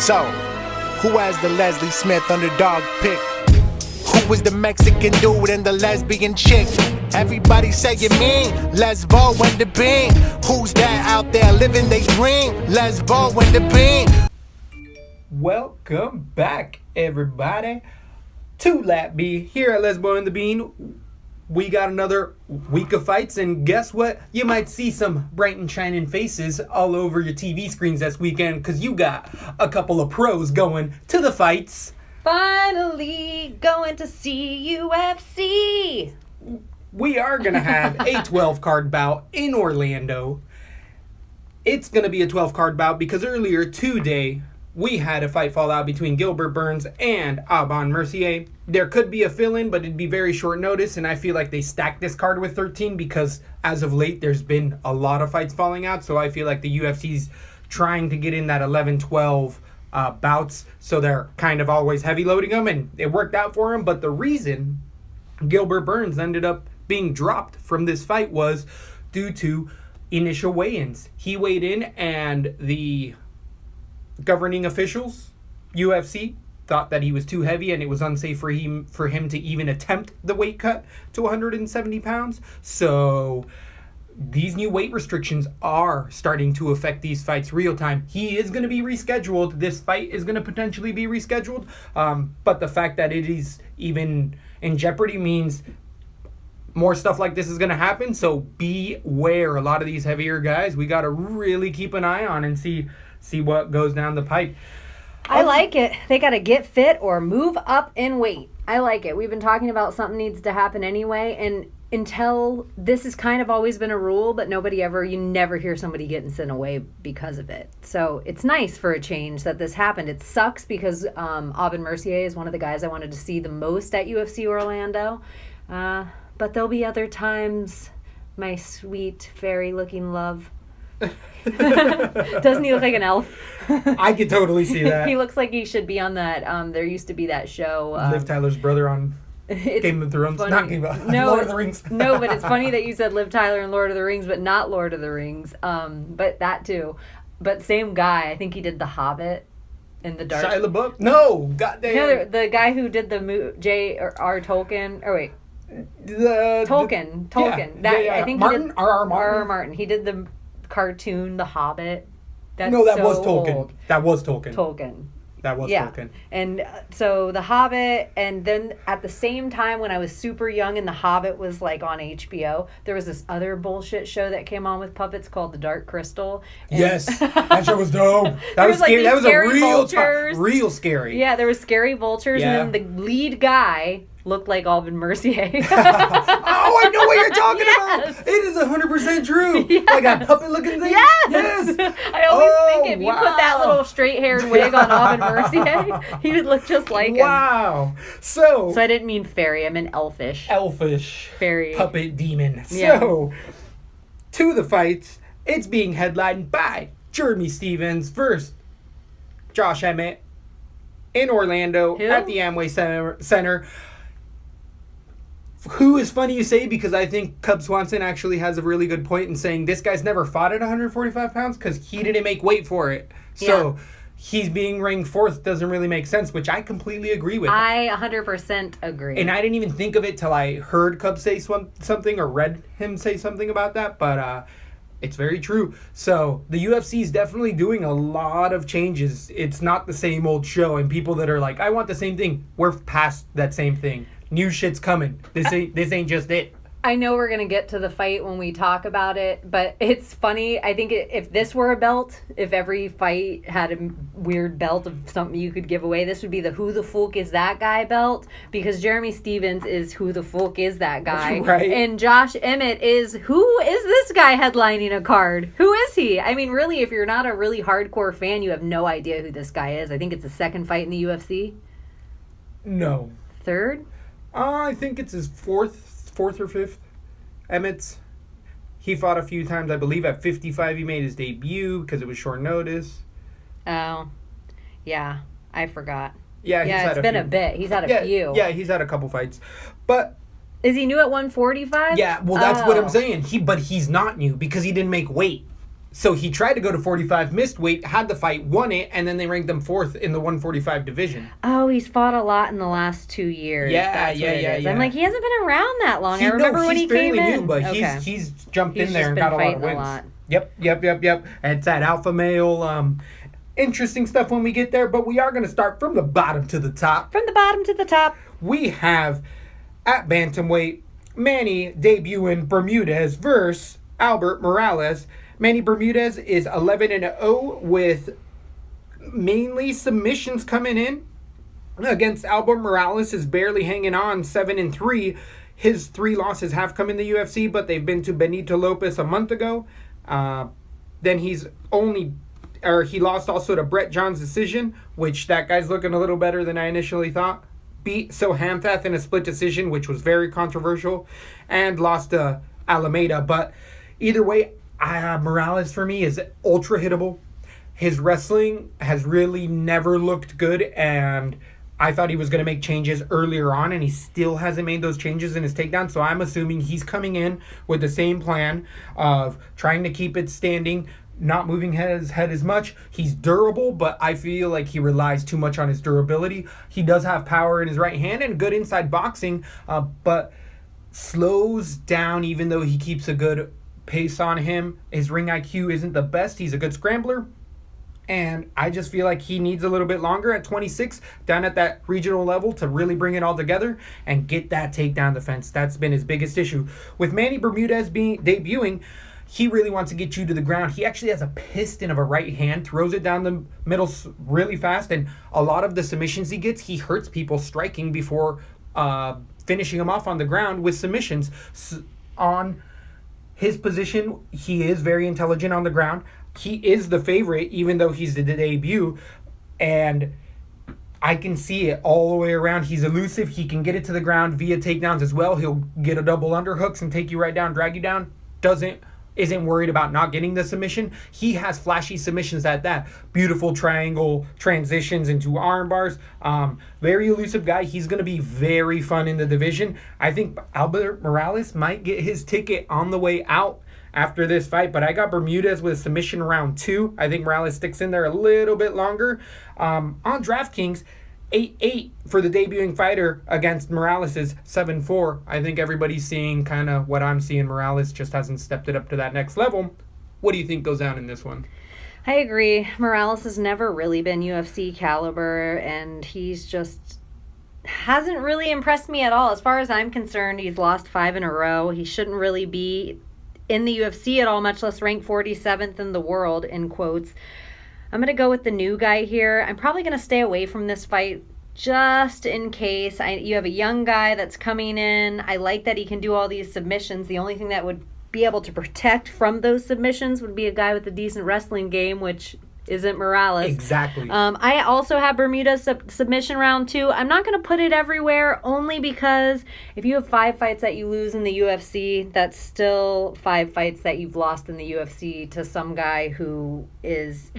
So, who has the Leslie Smith underdog pick? Who was the Mexican dude and the lesbian chick? Everybody say you mean Lesbo and the Bean. Who's that out there living they dream? Lesbo and the Bean. Welcome back, everybody, to LaTB here at Lesbo and the Bean. We got another week of fights, and guess what? You might see some bright and shining faces all over your TV screens this weekend because you got a couple of pros going to the fights. Finally going to see UFC. We are going to have a 12-card bout in Orlando. It's going to be a 12-card bout because earlier today, we had a fight fall out between Gilbert Burns and Aubin Mercier. There could be a fill-in, but it'd be very short notice, and I feel like they stacked this card with 13 because as of late, there's been a lot of fights falling out, so I feel like the UFC's trying to get in that 11-12 bouts, so they're kind of always heavy-loading them, and it worked out for him, but the reason Gilbert Burns ended up being dropped from this fight was due to initial weigh-ins. He weighed in, and the governing officials, UFC, thought that he was too heavy and it was unsafe for him to even attempt the weight cut to 170 pounds. So these new weight restrictions are starting to affect these fights real time. He is going to be rescheduled. This fight is going to potentially be rescheduled. But the fact that it is even in jeopardy means more stuff like this is going to happen. So beware. A lot of these heavier guys, we got to really keep an eye on and see what goes down the pipe. I like it. They got to get fit or move up in weight. I like it. We've been talking about something needs to happen anyway, and until this has kind of always been a rule, but you never hear somebody getting sent away because of it. So it's nice for a change that this happened. It sucks because Aubin Mercier is one of the guys I wanted to see the most at UFC Orlando. But there'll be other times, my sweet fairy-looking love. Doesn't he look like an elf? I could totally see that. He looks like he should be on that. There used to be that show. Liv Tyler's brother on Game of Thrones. Funny. Not Game of No, Lord of the Rings. No, but it's funny that you said Liv Tyler and Lord of the Rings, but not Lord of the Rings. But that too. But same guy. I think he did The Hobbit in the dark. Shia LaBeouf? No, goddamn. No, the guy who did the J.R.R. Tolkien. Or wait. Tolkien. Yeah. I think Martin? he did R.R. Martin? R.R. Martin. He did the cartoon The Hobbit. That's no, that so was Tolkien. old. That was Tolkien. Tolkien. And so The Hobbit, and then at the same time when I was super young and The Hobbit was like on HBO, there was this other bullshit show that came on with puppets called The Dark Crystal. And Yes, that show was dope. That was like scary. That was vultures. real scary. Yeah, there was scary vultures, Yeah. and then the lead guy looked like Aubin Mercier. Oh, I know what you're talking Yes. about. It is 100% true. Yes. Like that puppet looking thing. Yes. I always think if you put that wow. little straight-haired wig on Aubin Mercier, he would look just like him. Wow. So I didn't mean fairy, I meant elfish. Fairy. Puppet demon. Yeah. So, to the fights, it's being headlined by Jeremy Stevens versus Josh Emmett in Orlando Who? at the Amway Center. Who is funny you say, because I think Cub Swanson actually has a really good point in saying this guy's never fought at 145 pounds because he didn't make weight for it. So he's being ranked fourth doesn't really make sense, which I completely agree with. I 100% agree. And I didn't even think of it till I heard Cub say something or read him say something about that, but it's very true. So the UFC is definitely doing a lot of changes. It's not the same old show, and people that are like, I want the same thing, we're past that same thing. New shit's coming. This ain't just it. I know we're going to get to the fight when we talk about it, but it's funny. I think if this were a belt, if every fight had a weird belt of something you could give away, this would be the who the fuck is that guy belt, because Jeremy Stevens is who the fuck is that guy. Right. And Josh Emmett is who is this guy headlining a card? Who is he? I mean, really, if you're not a really hardcore fan, you have no idea who this guy is. I think it's the second fight in the UFC. No. Third? I think it's his fourth or fifth. Emmett's. He fought a few times, I believe. At 55, he made his debut because it was short notice. Oh, yeah. I forgot. Yeah, it's been a bit. He's had a few. Yeah, he's had a couple fights. But is he new at 145? yeah, well, that's what I'm saying. But he's not new because he didn't make weight. So he tried to go to 45, missed weight, had the fight, won it, and then they ranked him 4th in the 145 division. Oh, he's fought a lot in the last 2 years. Yeah. I'm like, he hasn't been around that long. I remember when he came in. He's fairly new, but he's jumped in there and got a lot of wins. Yep. And it's that alpha male. Interesting stuff when we get there, but we are going to start from the bottom to the top. From the bottom to the top. We have, at bantamweight, Manny debuting Bermudez versus Albert Morales. Manny Bermudez is 11-0 with mainly submissions coming in. Against Albert Morales is barely hanging on, 7-3. His 3 losses have come in the UFC, but they've been to Benito Lopez a month ago. Then he lost also to Brett John's decision, which that guy's looking a little better than I initially thought. Beat Sohamthath in a split decision, which was very controversial, and lost to Alameda. But either way, Morales for me is ultra hittable. His wrestling has really never looked good, and I thought he was going to make changes earlier on, and he still hasn't made those changes in his takedown. So I'm assuming he's coming in with the same plan of trying to keep it standing, not moving his head as much. He's durable, but I feel like he relies too much on his durability. He does have power in his right hand and good inside boxing, but slows down even though he keeps a good pace on him. His ring IQ isn't the best. He's a good scrambler. And I just feel like he needs a little bit longer at 26, down at that regional level, to really bring it all together and get that takedown defense. That's been his biggest issue. With Manny Bermudez debuting, he really wants to get you to the ground. He actually has a piston of a right hand, throws it down the middle really fast, and a lot of the submissions he gets, he hurts people striking before finishing them off on the ground with submissions. On his position, he is very intelligent on the ground. He is the favorite, even though he's the debut, and I can see it all the way around. He's elusive. He can get it to the ground via takedowns as well. He'll get a double underhooks and take you right down, drag you down. Isn't worried about not getting the submission. He has flashy submissions at that. Beautiful triangle transitions into arm bars. Very elusive guy. He's going to be very fun in the division. I think Albert Morales might get his ticket on the way out after this fight, but I got Bermudez with submission round 2. I think Morales sticks in there a little bit longer. On DraftKings, 8-8 for the debuting fighter against Morales' 7-4. I think everybody's seeing kind of what I'm seeing. Morales just hasn't stepped it up to that next level. What do you think goes down in this one? I agree. Morales has never really been UFC caliber, and he's just hasn't really impressed me at all. As far as I'm concerned, he's lost 5 in a row. He shouldn't really be in the UFC at all, much less ranked 47th in the world, in quotes. I'm going to go with the new guy here. I'm probably going to stay away from this fight just in case. You have a young guy that's coming in. I like that he can do all these submissions. The only thing that would be able to protect from those submissions would be a guy with a decent wrestling game, which isn't Morales. Exactly. I also have Bermuda's submission round 2. I'm not going to put it everywhere, only because if you have 5 fights that you lose in the UFC, that's still 5 fights that you've lost in the UFC to some guy who is,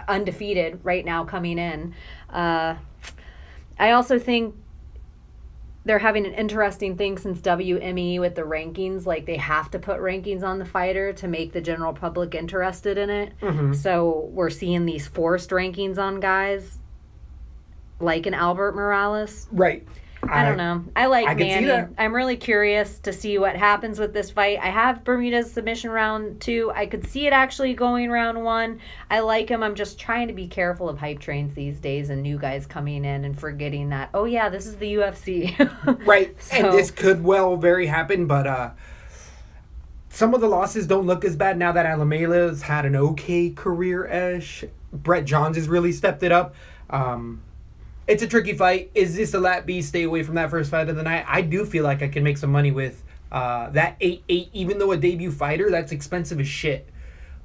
undefeated right now coming in. I also think they're having an interesting thing since WME with the rankings. Like, they have to put rankings on the fighter to make the general public interested in it. Mm-hmm. So we're seeing these forced rankings on guys like an Albert Morales. Right. I don't know. I like Manny. I'm really curious to see what happens with this fight. I have Bermuda's submission round 2. I could see it actually going round 1. I like him. I'm just trying to be careful of hype trains these days and new guys coming in and forgetting that, oh yeah, this is the UFC. Right. So, and this could well very happen, but some of the losses don't look as bad now that Alameda's had an okay career-ish. Brett Johns has really stepped it up. It's a tricky fight. Is this a LaTB? Stay away from that first fight of the night. I do feel like I can make some money with that 8-8, even though a debut fighter, that's expensive as shit.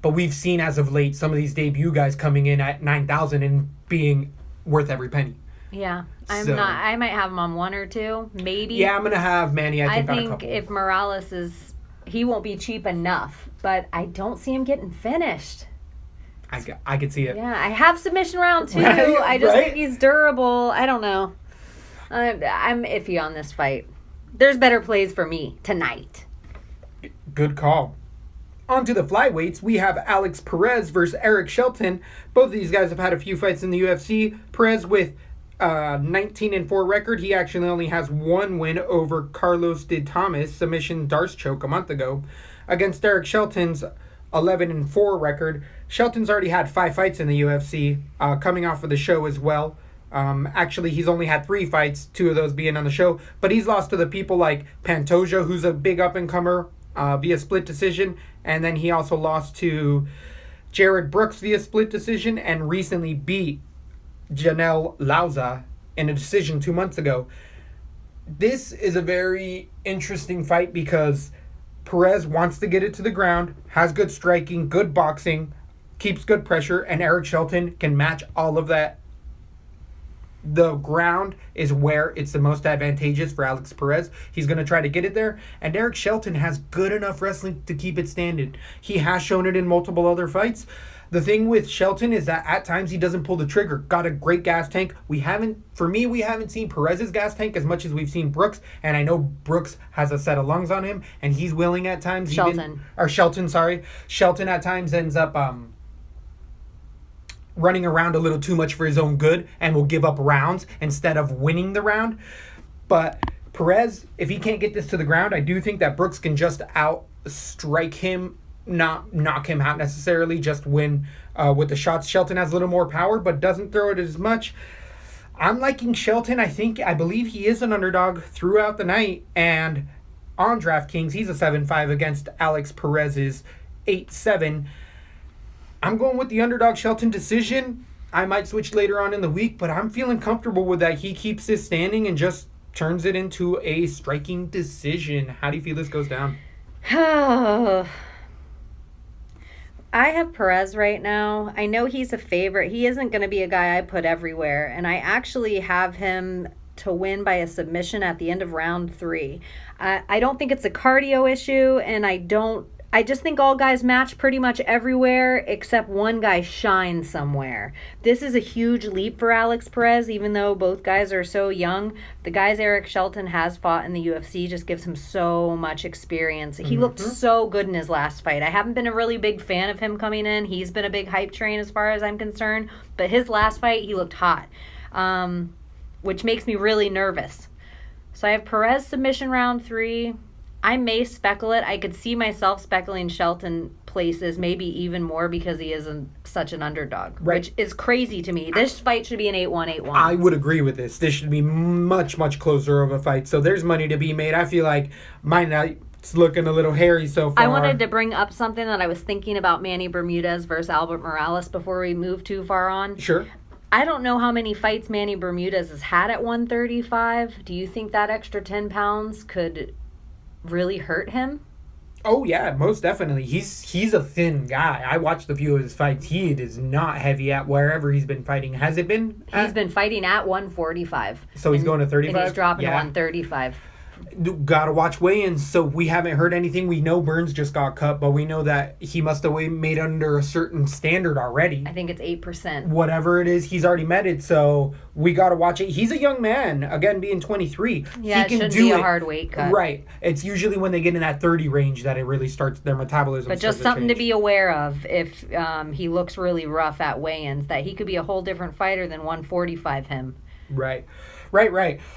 But we've seen as of late some of these debut guys coming in at 9,000 and being worth every penny. Yeah. I might have him on 1 or 2, maybe. Yeah, I'm going to have Manny, I think, on a couple. If Morales he won't be cheap enough, but I don't see him getting finished. I could see it. Yeah, I have submission round 2. Right? I just think he's durable. I don't know. I'm iffy on this fight. There's better plays for me tonight. Good call. On to the flyweights, we have Alex Perez versus Eric Shelton. Both of these guys have had a few fights in the UFC. Perez with 19-4 record. He actually only has one win over Carlos de Thomas, submission Darce choke a month ago. Against Eric Shelton's 11-4 record. Shelton's already had 5 fights in the UFC, coming off of the show as well. Actually, he's only had 3 fights, 2 of those being on the show. But he's lost to the people like Pantoja, who's a big up-and-comer, via split decision. And then he also lost to Jared Brooks via split decision and recently beat Janelle Lauza in a decision 2 months ago. This is a very interesting fight because Perez wants to get it to the ground, has good striking, good boxing, keeps good pressure, and Eric Shelton can match all of that. The ground is where it's the most advantageous for Alex Perez. He's going to try to get it there, and Eric Shelton has good enough wrestling to keep it standing. He has shown it in multiple other fights. The thing with Shelton is that at times he doesn't pull the trigger. Got a great gas tank. We haven't seen Perez's gas tank as much as we've seen Brooks, and I know Brooks has a set of lungs on him, and he's willing at times. Shelton at times ends up running around a little too much for his own good and will give up rounds instead of winning the round. But Perez, if he can't get this to the ground, I do think that Brooks can just out-strike him, not knock him out necessarily, just win with the shots. Shelton has a little more power, but doesn't throw it as much. I'm liking Shelton. I believe he is an underdog throughout the night. And on DraftKings, he's a 7-5 against Alex Perez's 8-7. I'm going with the underdog Shelton decision. I might switch later on in the week, but I'm feeling comfortable with that. He keeps this standing and just turns it into a striking decision. How do you feel this goes down? I have Perez right now. I know he's a favorite. He isn't going to be a guy I put everywhere, and I actually have him to win by a submission at the end of round 3. I don't think it's a cardio issue, and I just think all guys match pretty much everywhere except one guy shines somewhere. This is a huge leap for Alex Perez, even though both guys are so young. The guys Eric Shelton has fought in the UFC just gives him so much experience. He looked so good in his last fight. I haven't been a really big fan of him coming in. He's been a big hype train as far as I'm concerned. But his last fight, he looked hot, which makes me really nervous. So I have Perez submission round 3. I may speckle it. I could see myself speckling Shelton places, maybe even more because he isn't such an underdog, which is crazy to me. This fight should be an 8-1, 8-1. I would agree with this. This should be much, much closer of a fight. So there's money to be made. I feel like my night's looking a little hairy so far. I wanted to bring up something that I was thinking about Manny Bermudez versus Albert Morales before we move too far on. Sure. I don't know how many fights Manny Bermudez has had at 135. Do you think that extra 10 pounds could really hurt him? Oh yeah, most definitely. He's a thin guy. I watched a few of his fights. He is not heavy at wherever he's been fighting. Has it been? He's been fighting at 145. So he's going to 35? And he's dropping to 135. Gotta watch weigh-ins. So we haven't heard anything. We know Burns just got cut, but we know that he must have made under a certain standard already. I think it's 8%. Whatever it is, he's already met it, so we gotta watch it. He's a young man, again, being 23. Yeah, it shouldn't be a hard weight cut. Right. It's usually when they get in that 30 range that it really starts, their metabolism But just something to be aware of if he looks really rough at weigh-ins, that he could be a whole different fighter than 145 him. Right.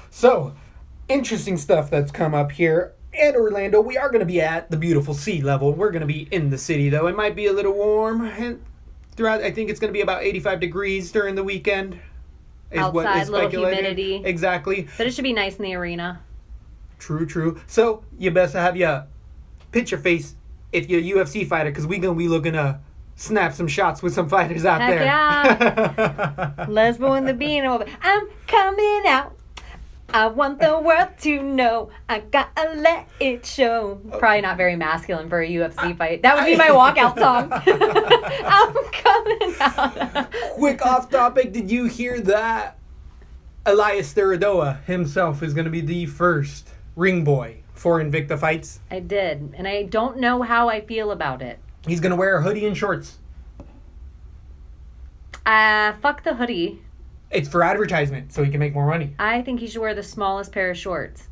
So, interesting stuff that's come up here. In Orlando, we are going to be at the beautiful sea level. We're going to be in the city, though. It might be a little warm throughout. I think it's going to be about 85 degrees during the weekend. Outside, little humidity. Exactly. But it should be nice in the arena. True. So, you best have your picture face if you're a UFC fighter, because we're going to be looking to snap some shots with some fighters out there. Yeah. Lesbo and the Bean over. I'm coming out. I want the world to know. I gotta let it show. Probably not very masculine for a UFC fight. That would be my walkout song. I'm coming out. Quick off topic. Did you hear that? Elias Theodoa himself is going to be the first ring boy for Invicta fights. I did. And I don't know how I feel about it. He's going to wear a hoodie and shorts. Fuck the hoodie. It's for advertisement, so he can make more money. I think he should wear the smallest pair of shorts.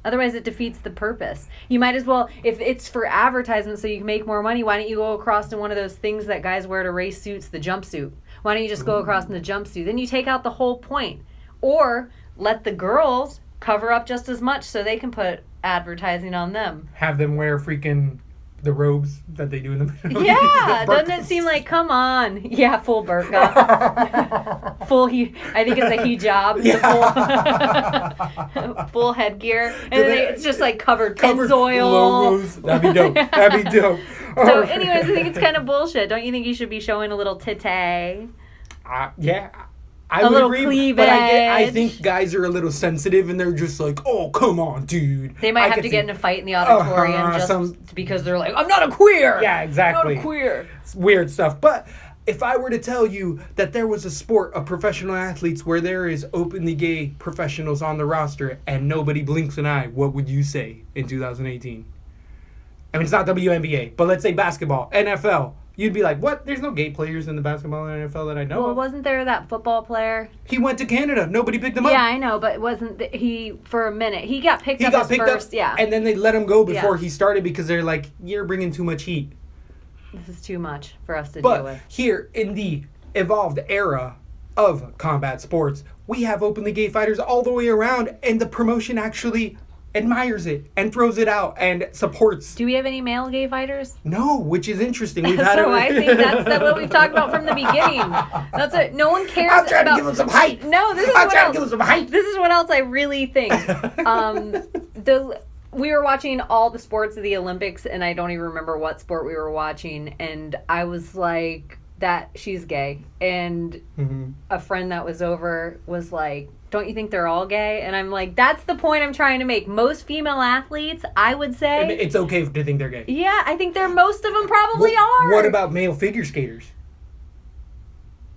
Otherwise, it defeats the purpose. You might as well, if it's for advertisement so you can make more money, why don't you go across in one of those things that guys wear to race suits, the jumpsuit? Why don't you just go across in the jumpsuit? Then you take out the whole point. Or let the girls cover up just as much so they can put advertising on them. Have them wear freaking the robes that they do in the middle. Yeah, doesn't it seem like, come on. Yeah, full burqa. I think it's a hijab. It's full headgear. And then it's just like covered Pennzoil. Logos. That'd be dope. That'd be dope. So anyways, I think it's kind of bullshit. Don't you think you should be showing a little titty? Yeah. I would little agree, cleavage. but I think guys are a little sensitive and they're just like, oh, come on, dude. They might have to get in a fight in the auditorium because they're like, I'm not a queer. Yeah, exactly. I'm not a queer. It's weird stuff. But if I were to tell you that there was a sport of professional athletes where there is openly gay professionals on the roster and nobody blinks an eye, what would you say in 2018? I mean, it's not WNBA, but let's say basketball, NFL. You'd be like, what? There's no gay players in the basketball and NFL that I know of. Wasn't there that football player? He went to Canada. Nobody picked him up. Yeah, I know, but wasn't he for a minute? He got picked up first. Yeah. And then they let him go before he started because they're like, you're bringing too much heat. This is too much for us to deal with. But here in the evolved era of combat sports, we have openly gay fighters all the way around, and the promotion actually admires it and throws it out and supports. Do we have any male gay fighters? No, which is interesting. We've had I think that's what we've talked about from the beginning. That's it. No one cares about... I'm trying to give him some height. No, this is I'm trying to give him some height. This is what else I really think. We were watching all the sports of the Olympics, and I don't even remember what sport we were watching, and I was like, that she's gay. And a friend that was over was like, don't you think they're all gay? And I'm like, that's the point I'm trying to make. Most female athletes, I would say... It's okay to think they're gay. Yeah, I think most of them probably are. What about male figure skaters?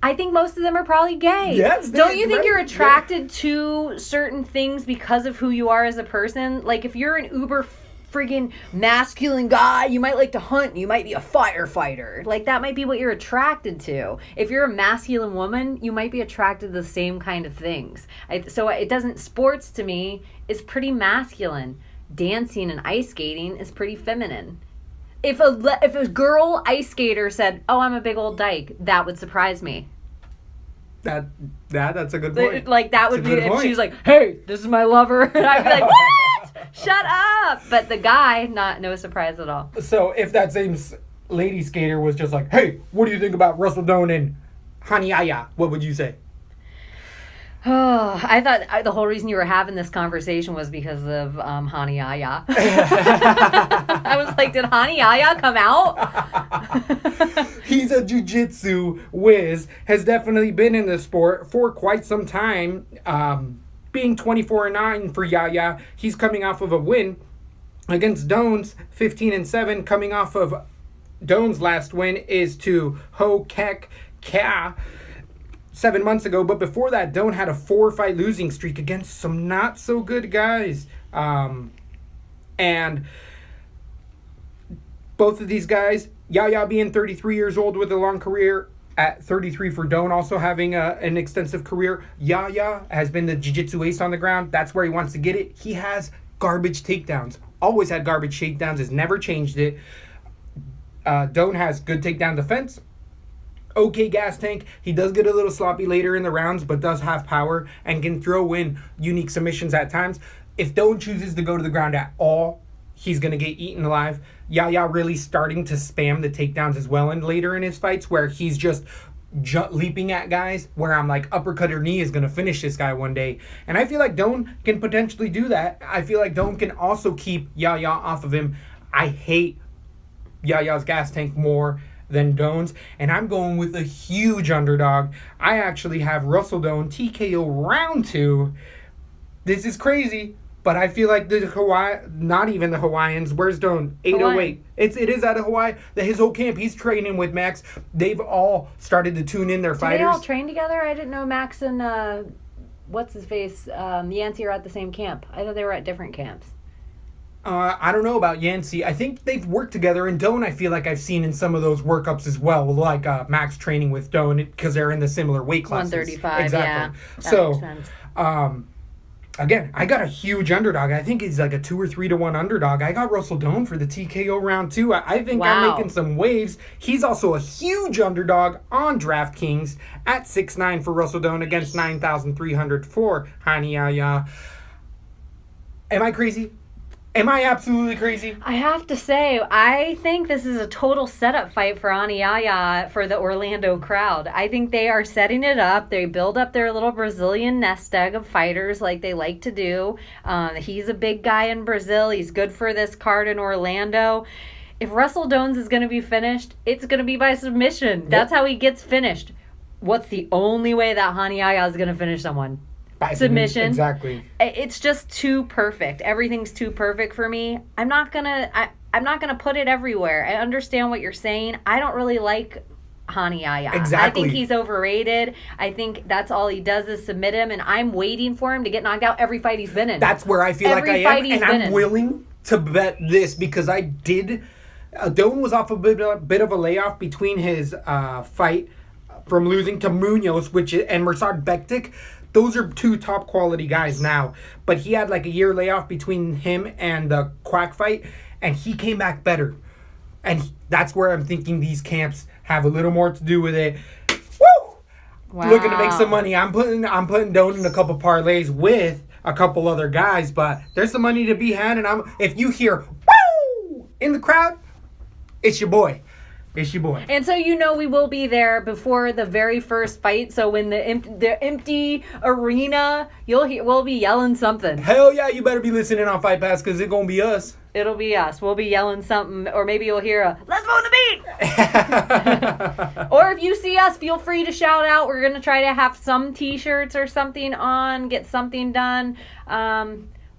I think most of them are probably gay. Yes. Don't you think you're attracted to certain things because of who you are as a person? Like, if you're an uber friggin' masculine guy, you might like to hunt, you might be a firefighter. Like, that might be what you're attracted to. If you're a masculine woman, you might be attracted to the same kind of things. Sports to me is pretty masculine. Dancing and ice skating is pretty feminine. If a girl ice skater said, oh, I'm a big old dyke, that would surprise me. That's a good point. Like, that would be if she was like, hey, this is my lover. And I'd be like, what? Shut up. But the guy, no surprise at all. So if that same lady skater was just like, hey, what do you think about Russell Doan and Haniaya? What would you say? Oh, I thought the whole reason you were having this conversation was because of Haniaya. I was like, did Haniaya come out? He's a jiu-jitsu whiz, has definitely been in the sport for quite some time. Being 24-9 for Yaya, he's coming off of a win against Doan's, 15-7. Coming off of Doan's last win is to Ho Kek Kya 7 months ago. But before that, Doan had a 4-fight losing streak against some not so good guys. And both of these guys, Yaya being 33 years old with a long career, at 33 for Doan, also having an extensive career. Yaya has been the jiu-jitsu ace on the ground. That's where he wants to get it. He has garbage takedowns. Always had garbage takedowns. Has never changed it. Doan has good takedown defense. Okay gas tank. He does get a little sloppy later in the rounds, but does have power and can throw in unique submissions at times. If Doan chooses to go to the ground at all, he's going to get eaten alive. Yaya really starting to spam the takedowns as well and later in his fights where he's just leaping at guys where I'm like, uppercut or knee is going to finish this guy one day. And I feel like Doan can potentially do that. I feel like Doan can also keep Yaya off of him. I hate Yaya's gas tank more than Doan's, and I'm going with a huge underdog. I actually have Russell Doan TKO round 2. This is crazy. But I feel like not even the Hawaiians. Where's Doan? 808. It is out of Hawaii. His whole camp, he's training with Max. They've all started to tune in their fighters. They all train together? I didn't know Max and what's-his-face, Yancey are at the same camp. I thought they were at different camps. I don't know about Yancey. I think they've worked together. And Doan, I feel like I've seen in some of those workups as well. Like Max training with Doan because they're in the similar weight classes. 135, exactly. yeah. That makes sense. Again, I got a huge underdog. I think he's like a 2 or 3 to 1 underdog. I got Russell Doan for the TKO round 2. I think I'm Wow. making some waves. He's also a huge underdog on DraftKings at 6'9" for Russell Doan against 9,300 for Hani Yahya. Am I crazy? Am I absolutely crazy? I have to say, I think this is a total setup fight for Aniaya for the Orlando crowd. I think they are setting it up. They build up their little Brazilian nest egg of fighters like they like to do. He's a big guy in Brazil. He's good for this card in Orlando. If Russell Doan is going to be finished, it's going to be by submission. That's how he gets finished. What's the only way that Aniaya is going to finish someone? By Submission. Exactly. It's just too perfect. Everything's too perfect for me. I'm not gonna put it everywhere. I understand what you're saying. I don't really like Hani Yahya. Exactly. I think he's overrated. I think that's all he does is submit him, and I'm waiting for him to get knocked out every fight he's been in. That's where I feel Every like I fight am, he's and been I'm in. willing to bet this because I did. Doan was off a bit of a layoff between his fight from losing to Munoz, and Mirsad Bektik. Those are 2 top quality guys now. But he had like a year layoff between him and the Quack fight, and he came back better. And that's where I'm thinking these camps have a little more to do with it. Woo! Wow. Looking to make some money. I'm putting Doan in a couple parlays with a couple other guys, but there's some money to be had. And if you hear woo in the crowd, it's your boy. It's your boy. And so we will be there before the very first fight. So when the empty arena, we'll be yelling something. Hell yeah, you better be listening on Fight Pass because it's gonna be us. It'll be us. We'll be yelling something, or maybe you'll hear a "Let's go on the beat." Or if you see us, feel free to shout out. We're gonna try to have some T-shirts or something on, get something done.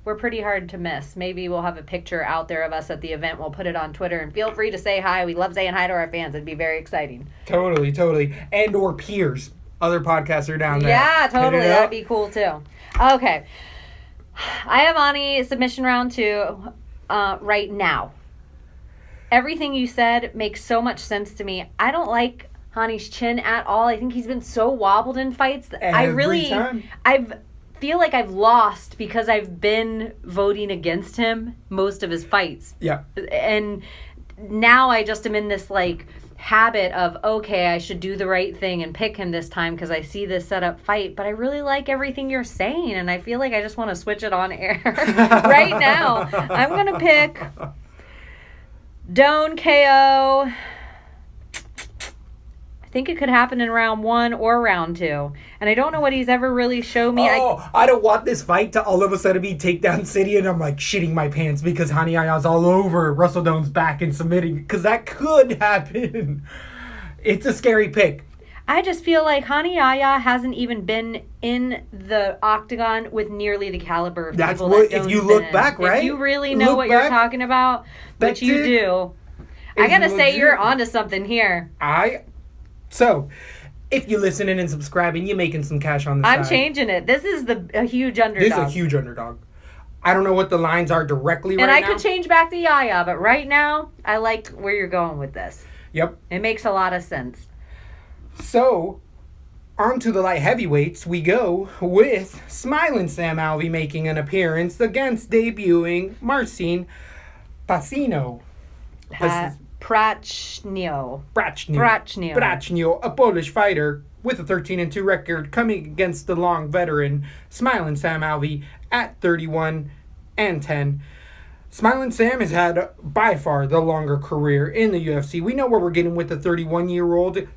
We're pretty hard to miss. Maybe we'll have a picture out there of us at the event. We'll put it on Twitter, and feel free to say hi. We love saying hi to our fans. It'd be very exciting. Totally. And or peers. Other podcasts are down there. Yeah, totally. Hit it up. That'd be cool too. Okay. I have Ani submission round 2 right now. Everything you said makes so much sense to me. I don't like Hani's chin at all. I think he's been so wobbled in fights. Every time. Feel like I've lost because I've been voting against him most of his fights. Yeah. And now I just am in this habit of, okay, I should do the right thing and pick him this time because I see this setup fight, but I really like everything you're saying and I feel like I just want to switch it on air right now. I'm going to pick Doan KO. I think it could happen in round 1 or round 2. And I don't know what he's ever really shown me. I don't want this fight to all of a sudden be takedown city and I'm shitting my pants because Hani Yahya's all over Russell Doan's back and submitting because that could happen. It's a scary pick. I just feel like Hani Yahya hasn't even been in the octagon with nearly the caliber of That's people what, that Doan's if you been look in. back, right? If you really know what you're talking about, which you do, I gotta say you're onto something here. So, if you're listening and subscribing, you're making some cash on the I'm side. changing it. This is a huge underdog. This is a huge underdog. I don't know what the lines are directly right now. And I could change back to Yahya, but right now, I like where you're going with this. Yep. It makes a lot of sense. So, on to the light heavyweights, we go with Smiling Sam Alvey making an appearance against debuting Marcin Pacino. Prachnio, a Polish fighter with a 13-2 record, coming against the long veteran Smiling Sam Alvey at 31-10. Smiling Sam has had by far the longer career in the UFC. We know where we're getting with the 31-year-old.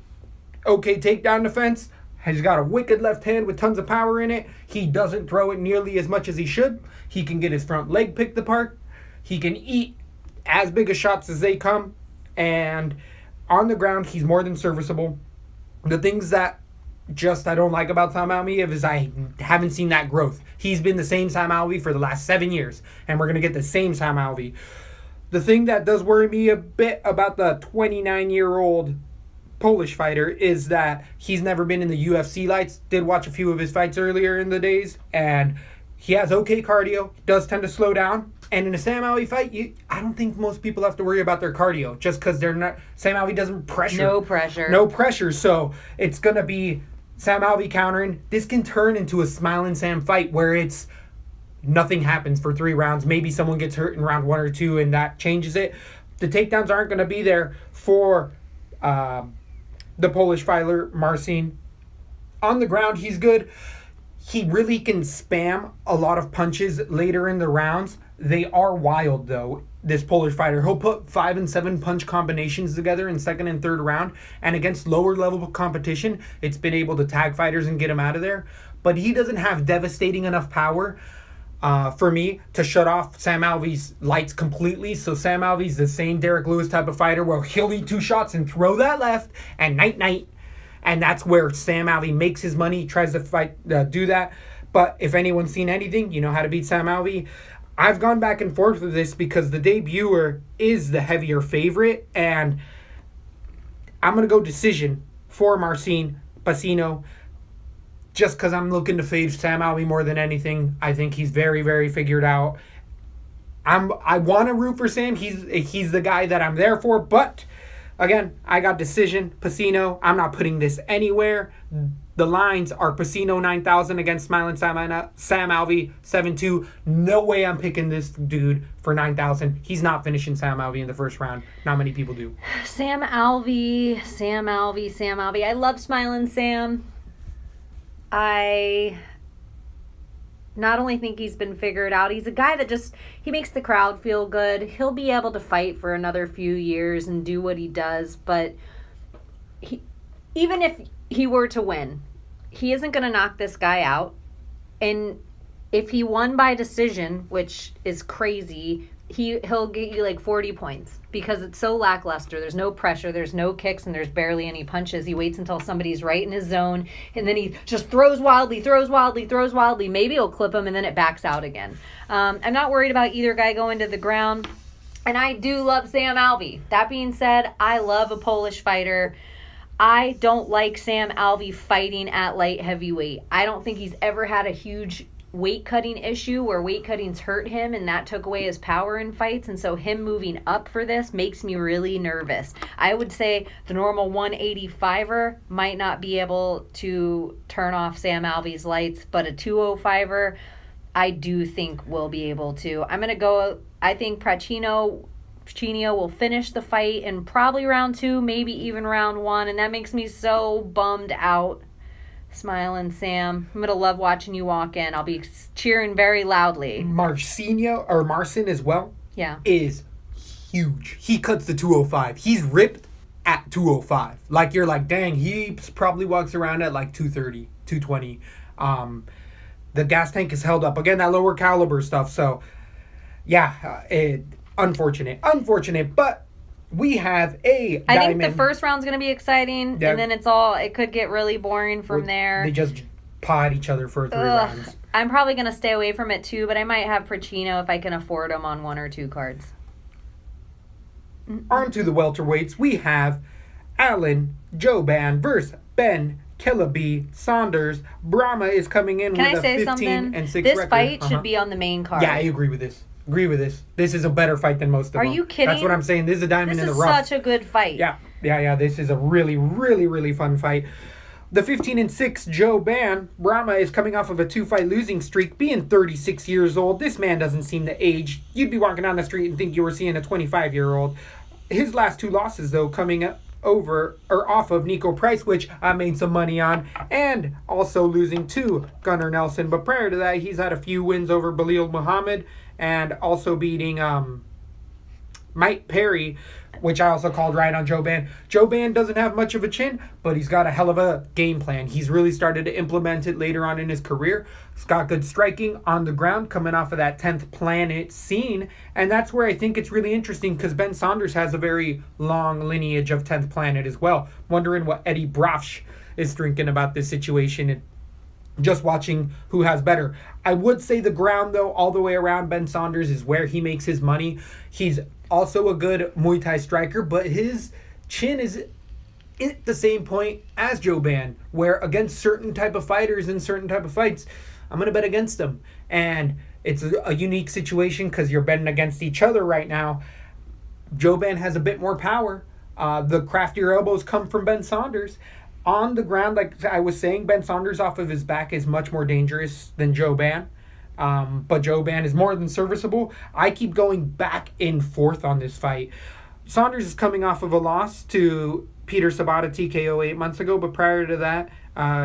Okay, takedown defense. He's got a wicked left hand with tons of power in it. He doesn't throw it nearly as much as he should. He can get his front leg picked apart. He can eat as big of shots as they come. And on the ground, he's more than serviceable. The things that I don't like about Sam Alvey is I haven't seen that growth. He's been the same Sam Alvey for the last 7 years. And we're going to get the same Sam Alvey. The thing that does worry me a bit about the 29-year-old Polish fighter is that he's never been in the UFC lights. Did watch a few of his fights earlier in the days. And he has okay cardio. Does tend to slow down. And in a Sam Alvey fight, I don't think most people have to worry about their cardio just because they're not. Sam Alvey doesn't pressure. No pressure. No pressure. So it's going to be Sam Alvey countering. This can turn into a Smiling Sam fight where it's nothing happens for 3 rounds. Maybe someone gets hurt in round 1 or 2 and that changes it. The takedowns aren't going to be there for the Polish fighter, Marcin. On the ground, he's good. He really can spam a lot of punches later in the rounds. They are wild, though, this Polish fighter. He'll put 5 and 7 punch combinations together in second and third round. And against lower level competition, it's been able to tag fighters and get him out of there. But he doesn't have devastating enough power for me to shut off Sam Alvey's lights completely. So Sam Alvey's the same Derek Lewis type of fighter where he'll eat 2 shots and throw that left and night. And that's where Sam Alvey makes his money. He tries to do that. But if anyone's seen anything, you know how to beat Sam Alvey. I've gone back and forth with this because the debuter is the heavier favorite. And I'm going to go decision for Marcin Pacino. Just because I'm looking to fade Sam Alvey more than anything. I think he's very, very figured out. I want to root for Sam. He's the guy that I'm there for. But, again, I got decision. Pacino. I'm not putting this anywhere. The lines are Pacino 9,000 against Smiling Sam Alvey 7-2. No way I'm picking this dude for 9,000. He's not finishing Sam Alvey in the first round. Not many people do. Sam Alvey. I love Smiling Sam. I not only think he's been figured out, he's a guy that he makes the crowd feel good. He'll be able to fight for another few years and do what he does, but even if he were to win, he isn't going to knock this guy out. And if he won by decision, which is crazy, he'll get you like 40 points because it's so lackluster. There's no pressure, there's no kicks, and there's barely any punches. He waits until somebody's right in his zone, and then he just throws wildly. Maybe he'll clip him, and then it backs out again. I'm not worried about either guy going to the ground, and I do love Sam Alvey. That being said, I love a Polish fighter. I don't like Sam Alvey fighting at light heavyweight. I don't think he's ever had a huge weight cutting issue where weight cutting's hurt him and that took away his power in fights, and so him moving up for this makes me really nervous. I would say the normal 185er might not be able to turn off Sam Alvey's lights, but a 205er I do think will be able to. I'm gonna go, I think Pacino will finish the fight in probably round 2, maybe even round 1, and that makes me so bummed out. Smiling Sam, I'm gonna love watching you walk in. I'll be cheering very loudly. Marcin as well. Yeah, is huge. He cuts the 205. He's ripped at 205. Like you're like, dang, he probably walks around at like 230, 220. The gas tank is held up. Again, that lower caliber stuff. So yeah, unfortunate. But we have a I think the first round's going to be exciting, and then it could get really boring from there. They just pod each other for 3 rounds. I'm probably going to stay away from it too, but I might have Pacino if I can afford him on 1 or 2 cards. On to the welterweights. We have Alan Jouban versus Ben Killaby Saunders. Brahma is coming in with a 15 and 6 This record. fight should be on the main card. Yeah, I agree with this. This is a better fight than most of them. Are you kidding? That's what I'm saying. This is a diamond in the rough. This is such a good fight. Yeah. This is a really, really, really fun fight. The 15 and 6 Jouban, Brahma is coming off of a 2-fight losing streak, being 36 years old. This man doesn't seem to age. You'd be walking down the street and think you were seeing a 25-year-old. His last 2 losses, though, coming up off of Nico Price, which I made some money on, and also losing to Gunnar Nelson. But prior to that, he's had a few wins over Belal Muhammad and also beating Mike Perry, which I also called right on Jouban. Jouban doesn't have much of a chin, but he's got a hell of a game plan. He's really started to implement it later on in his career. He's got good striking on the ground coming off of that 10th planet scene. And that's where I think it's really interesting because Ben Saunders has a very long lineage of 10th planet as well. Wondering what Eddie Brafsh is thinking about this situation and just watching who has better. I would say the ground, though, all the way around, Ben Saunders is where he makes his money. He's also a good Muay Thai striker, but his chin is at the same point as Jouban, where against certain type of fighters in certain type of fights, I'm going to bet against them. And it's a unique situation because you're betting against each other right now. Jouban has a bit more power. The craftier elbows come from Ben Saunders. On the ground, like I was saying, Ben Saunders off of his back is much more dangerous than Jouban. But Joban is more than serviceable. I keep going back and forth on this fight. Saunders is coming off of a loss to Peter Sabata TKO 8 months ago, but prior to that,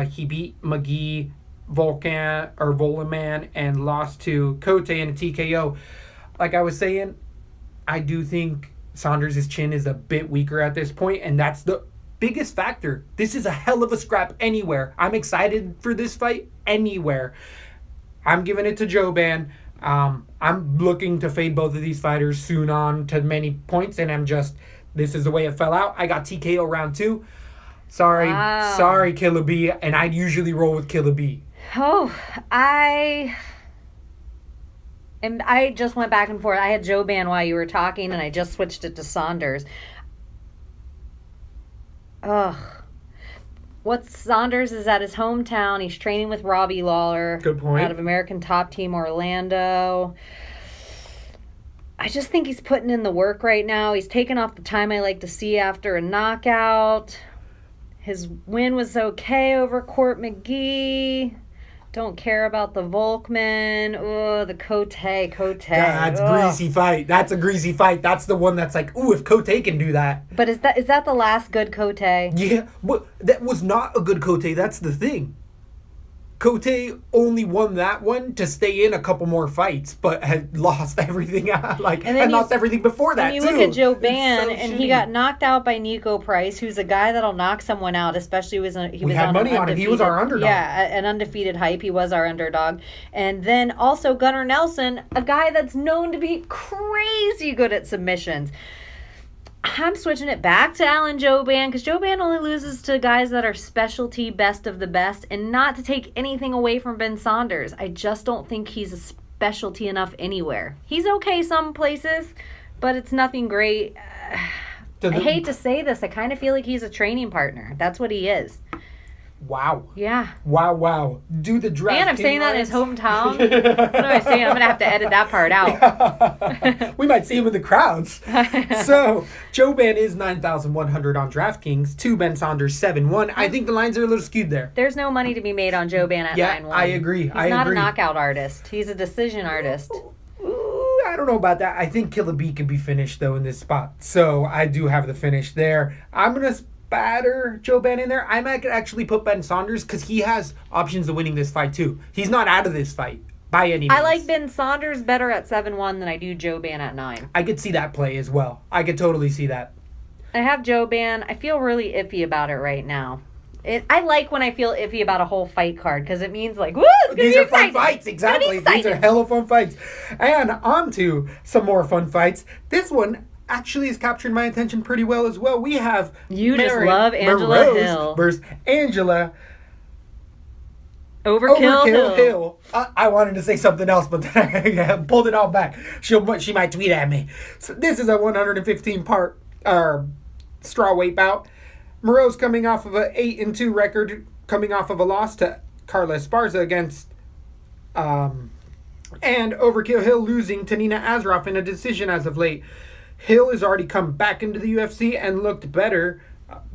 he beat McGee, Volaman, and lost to Cote in a TKO. Like I was saying, I do think Saunders' chin is a bit weaker at this point, and that's the biggest factor. This is a hell of a scrap anywhere. I'm excited for this fight anywhere. I'm giving it to Joban. I'm looking to fade both of these fighters soon on to many points, and this is the way it fell out. I got TKO round 2. Sorry, Killer B, and I usually roll with Killer B. Oh, I just went back and forth. I had Joban while you were talking, and I just switched it to Saunders. Ugh. Saunders is at his hometown. He's training with Robbie Lawler. Good point. Out of American Top Team Orlando. I just think he's putting in the work right now. He's taking off the time I like to see after a knockout. His win was okay over Court McGee. Don't care about the Volkman. Oh, the Cote. That's a greasy fight. That's a greasy fight. That's the one that's like, ooh, if Cote can do that. But is that the last good Cote? Yeah, but that was not a good Cote. That's the thing. Cote only won that one to stay in a couple more fights, but had lost everything. Lost everything before that, too. And you look at Joban, and he got knocked out by Nico Price, who's a guy that'll knock someone out, especially we had money on him. He was our underdog. Yeah, an undefeated hype. He was our underdog. And then also Gunnar Nelson, a guy that's known to be crazy good at submissions. I'm switching it back to Alan Joban because Joban only loses to guys that are specialty best of the best, and not to take anything away from Ben Saunders. I just don't think he's a specialty enough anywhere. He's okay some places, but it's nothing great. I hate to say this. I kind of feel like he's a training partner. That's what he is. Wow. Yeah. Wow. Do the draft. And I'm saying that in his hometown. What am I saying? I'm going to have to edit that part out. We might see him in the crowds. So, Joban is 9,100 on DraftKings. To Ben Saunders 7-1. I think the lines are a little skewed there. There's no money to be made on Joban at 9-1. Yeah, I agree. He's not a knockout artist. He's a decision artist. Ooh, I don't know about that. I think Killer B can be finished, though, in this spot. So, I do have the finish there. I'm going to batter Joban in there. I might actually put Ben Saunders because he has options of winning this fight too. He's not out of this fight by any means. I like Ben Saunders better at 7-1 than I do Joban at 9. I could see that play as well. I could totally see that. I have Joban. I feel really iffy about it right now. I like when I feel iffy about a whole fight card because it means like, woo, it's gonna These be are exciting. fun fights, exactly. These are hella fun fights. And on to some more fun fights. This one actually has captured my attention pretty well as well. We have just love Angela Moroz Hill versus Angela Overkill Hill. I wanted to say something else, but then I pulled it all back. She might tweet at me. So this is a 115-part strawweight bout. Moroz coming off of an 8-2 record, coming off of a loss to Carla Esparza against and Overkill Hill losing to Nina Azarov in a decision as of late. Hill has already come back into the UFC and looked better,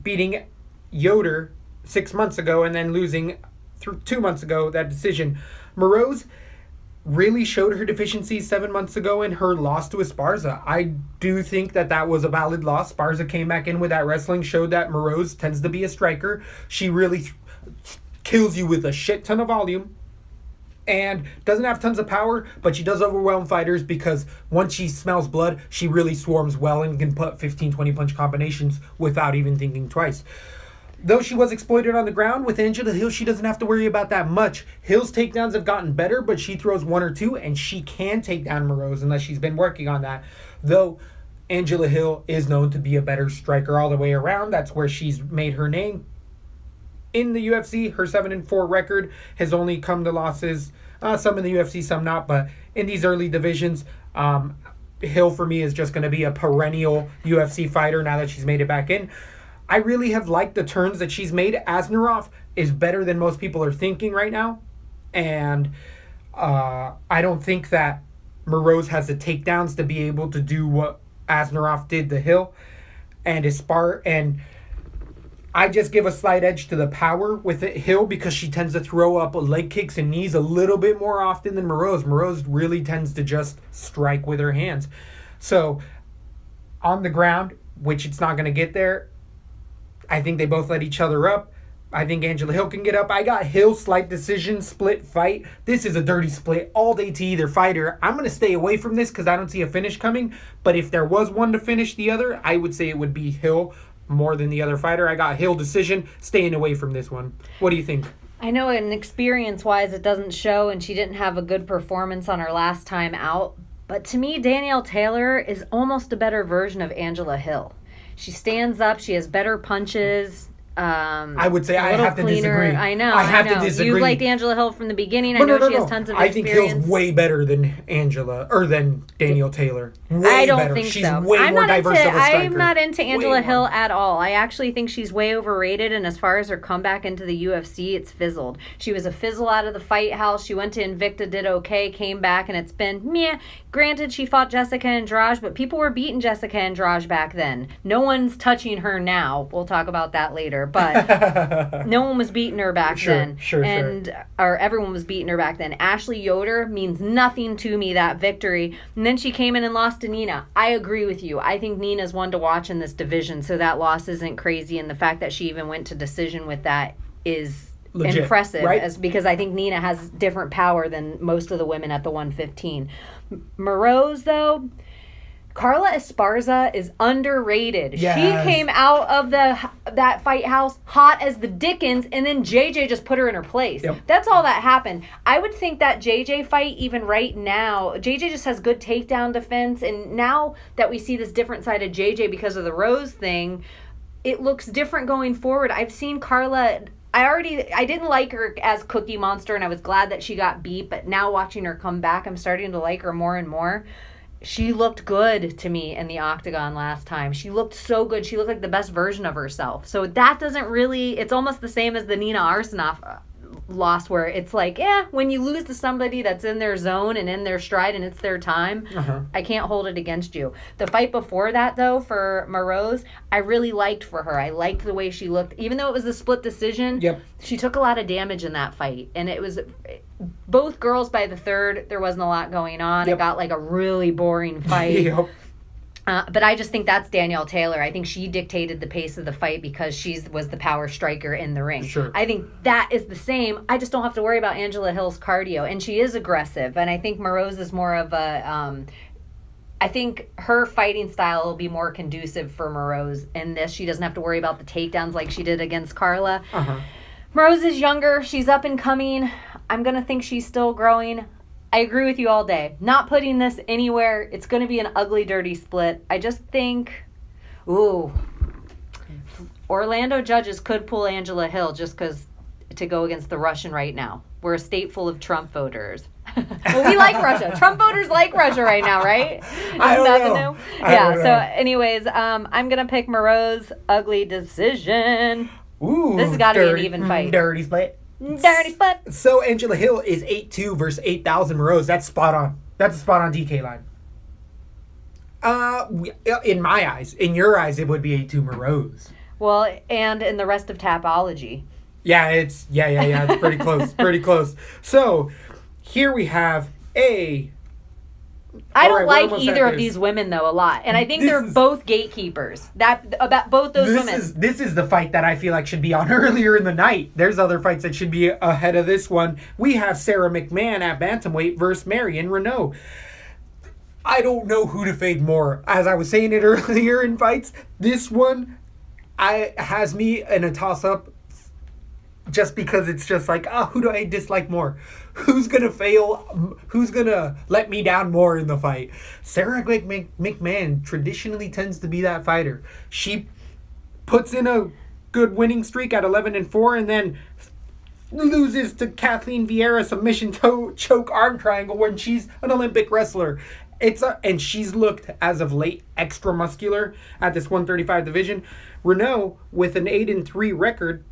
beating Yoder 6 months ago and then losing 2 months ago that decision. Moroz really showed her deficiencies 7 months ago in her loss to Esparza. I do think that was a valid loss. Esparza came back in with that wrestling, showed that Moroz tends to be a striker. She really kills you with a shit ton of volume. And doesn't have tons of power, but she does overwhelm fighters because once she smells blood, she really swarms well and can put 15, 20 punch combinations without even thinking twice. Though she was exploited on the ground, with Angela Hill, she doesn't have to worry about that much. Hill's takedowns have gotten better, but she throws 1 or 2, and she can take down Moroz unless she's been working on that. Though Angela Hill is known to be a better striker all the way around. That's where she's made her name. In the UFC, her 7-4 record has only come to losses, some in the UFC, some not, but in these early divisions, Hill for me is just going to be a perennial UFC fighter now that she's made it back in. I really have liked the turns that she's made. Asnarov is better than most people are thinking right now, and I don't think that Moroz has the takedowns to be able to do what Asnarov did to Hill, and I just give a slight edge to the power with Hill because she tends to throw up leg kicks and knees a little bit more often than Moroz. Moroz really tends to just strike with her hands. So, on the ground, which it's not going to get there, I think they both let each other up. I think Angela Hill can get up. I got Hill, slight decision, split fight. This is a dirty split all day to either fighter. I'm going to stay away from this because I don't see a finish coming. But if there was one to finish the other, I would say it would be Hill more than the other fighter. I got Hill decision, staying away from this one. What do you think? I know in experience-wise it doesn't show, and she didn't have a good performance on her last time out. But to me, Danielle Taylor is almost a better version of Angela Hill. She stands up. She has better punches. I would say I have to disagree. I know. I have to disagree. You liked Angela Hill from the beginning. I know she has tons of experience. I think Hill's way better than than Danielle Taylor. I don't better. think She's so. way more diverse of a striker. I'm not into Angela Hill at all. I actually think she's way overrated, and as far as her comeback into the UFC, it's fizzled. She was a fizzle out of the fight house. She went to Invicta, did okay, came back, and it's been meh. Granted, she fought Jessica Andrade, but people were beating Jessica Andrade back then. No one's touching her now. We'll talk about that later, but no one was beating her back then. Or everyone was beating her back then. Ashley Yoder means nothing to me, that victory. And then she came in and lost to Nina. I agree with you. I think Nina's one to watch in this division, so that loss isn't crazy, and the fact that she even went to decision with that is legit, impressive, right? Because I think Nina has different power than most of the women at the 115. Moroz, though, Carla Esparza is underrated. Yes. She came out of that fight house hot as the dickens, and then JJ just put her in her place. Yep. That's all that happened. I would think that JJ fight, even right now, JJ just has good takedown defense, and now that we see this different side of JJ because of the Rose thing, it looks different going forward. I've seen Carla... I didn't like her as Cookie Monster, and I was glad that she got beat, but now watching her come back, I'm starting to like her more and more. She looked good to me in the octagon last time. She looked so good. She looked like the best version of herself. So that doesn't really... It's almost the same as the Nina Arsenoff loss, where it's like, when you lose to somebody that's in their zone and in their stride and it's their time, I can't hold it against you. The fight before that, though, for Moroz, I really liked for her. I liked the way she looked. Even though it was a split decision, she took a lot of damage in that fight. And it was... Both girls by the third, there wasn't a lot going on. It got like a really boring fight. But I just think that's Danielle Taylor. I think she dictated the pace of the fight because she was the power striker in the ring. Sure. I think that is the same. I just don't have to worry about Angela Hill's cardio. And she is aggressive. And I think Moroz is more of a... I think her fighting style will be more conducive for Moroz in this. She doesn't have to worry about the takedowns like she did against Carla. Moroz is younger. She's up and coming. I'm going to think she's still growing. I agree with you all day. Not putting this anywhere. It's going to be an ugly, dirty split. I just think, Orlando judges could pull Angela Hill just because to go against the Russian right now. We're a state full of Trump voters. Well, we like Russia. Trump voters like Russia right now, right? I don't know. So anyways, I'm going to pick Moroz ugly decision. Ooh, this has got to be an even fight. Dirty split. Dirty split. So Angela Hill is 8-2 versus 8,000 Moroz. That's spot on. That's a spot on DK line. In my eyes, in your eyes, it would be 8-2 Moroz. Well, and in the rest of Tapology. Yeah, it's pretty close. Pretty close. So here we have I don't like either of these women, though, a lot. And I think they're both gatekeepers. About both those women. This is the fight that I feel like should be on earlier in the night. There's other fights that should be ahead of this one. We have Sarah McMahon at bantamweight versus Marion Renault. I don't know who to fade more. As I was saying it earlier in fights, this one has me in a toss-up just because it's just like, who do I dislike more? Who's going to fail? Who's going to let me down more in the fight? Sarah McMahon traditionally tends to be that fighter. She puts in a good winning streak at 11-4 and then loses to Kathleen Vieira submission choke arm triangle when she's an Olympic wrestler. And she's looked, as of late, extra muscular at this 135 division. Renault, with an 8-3 record,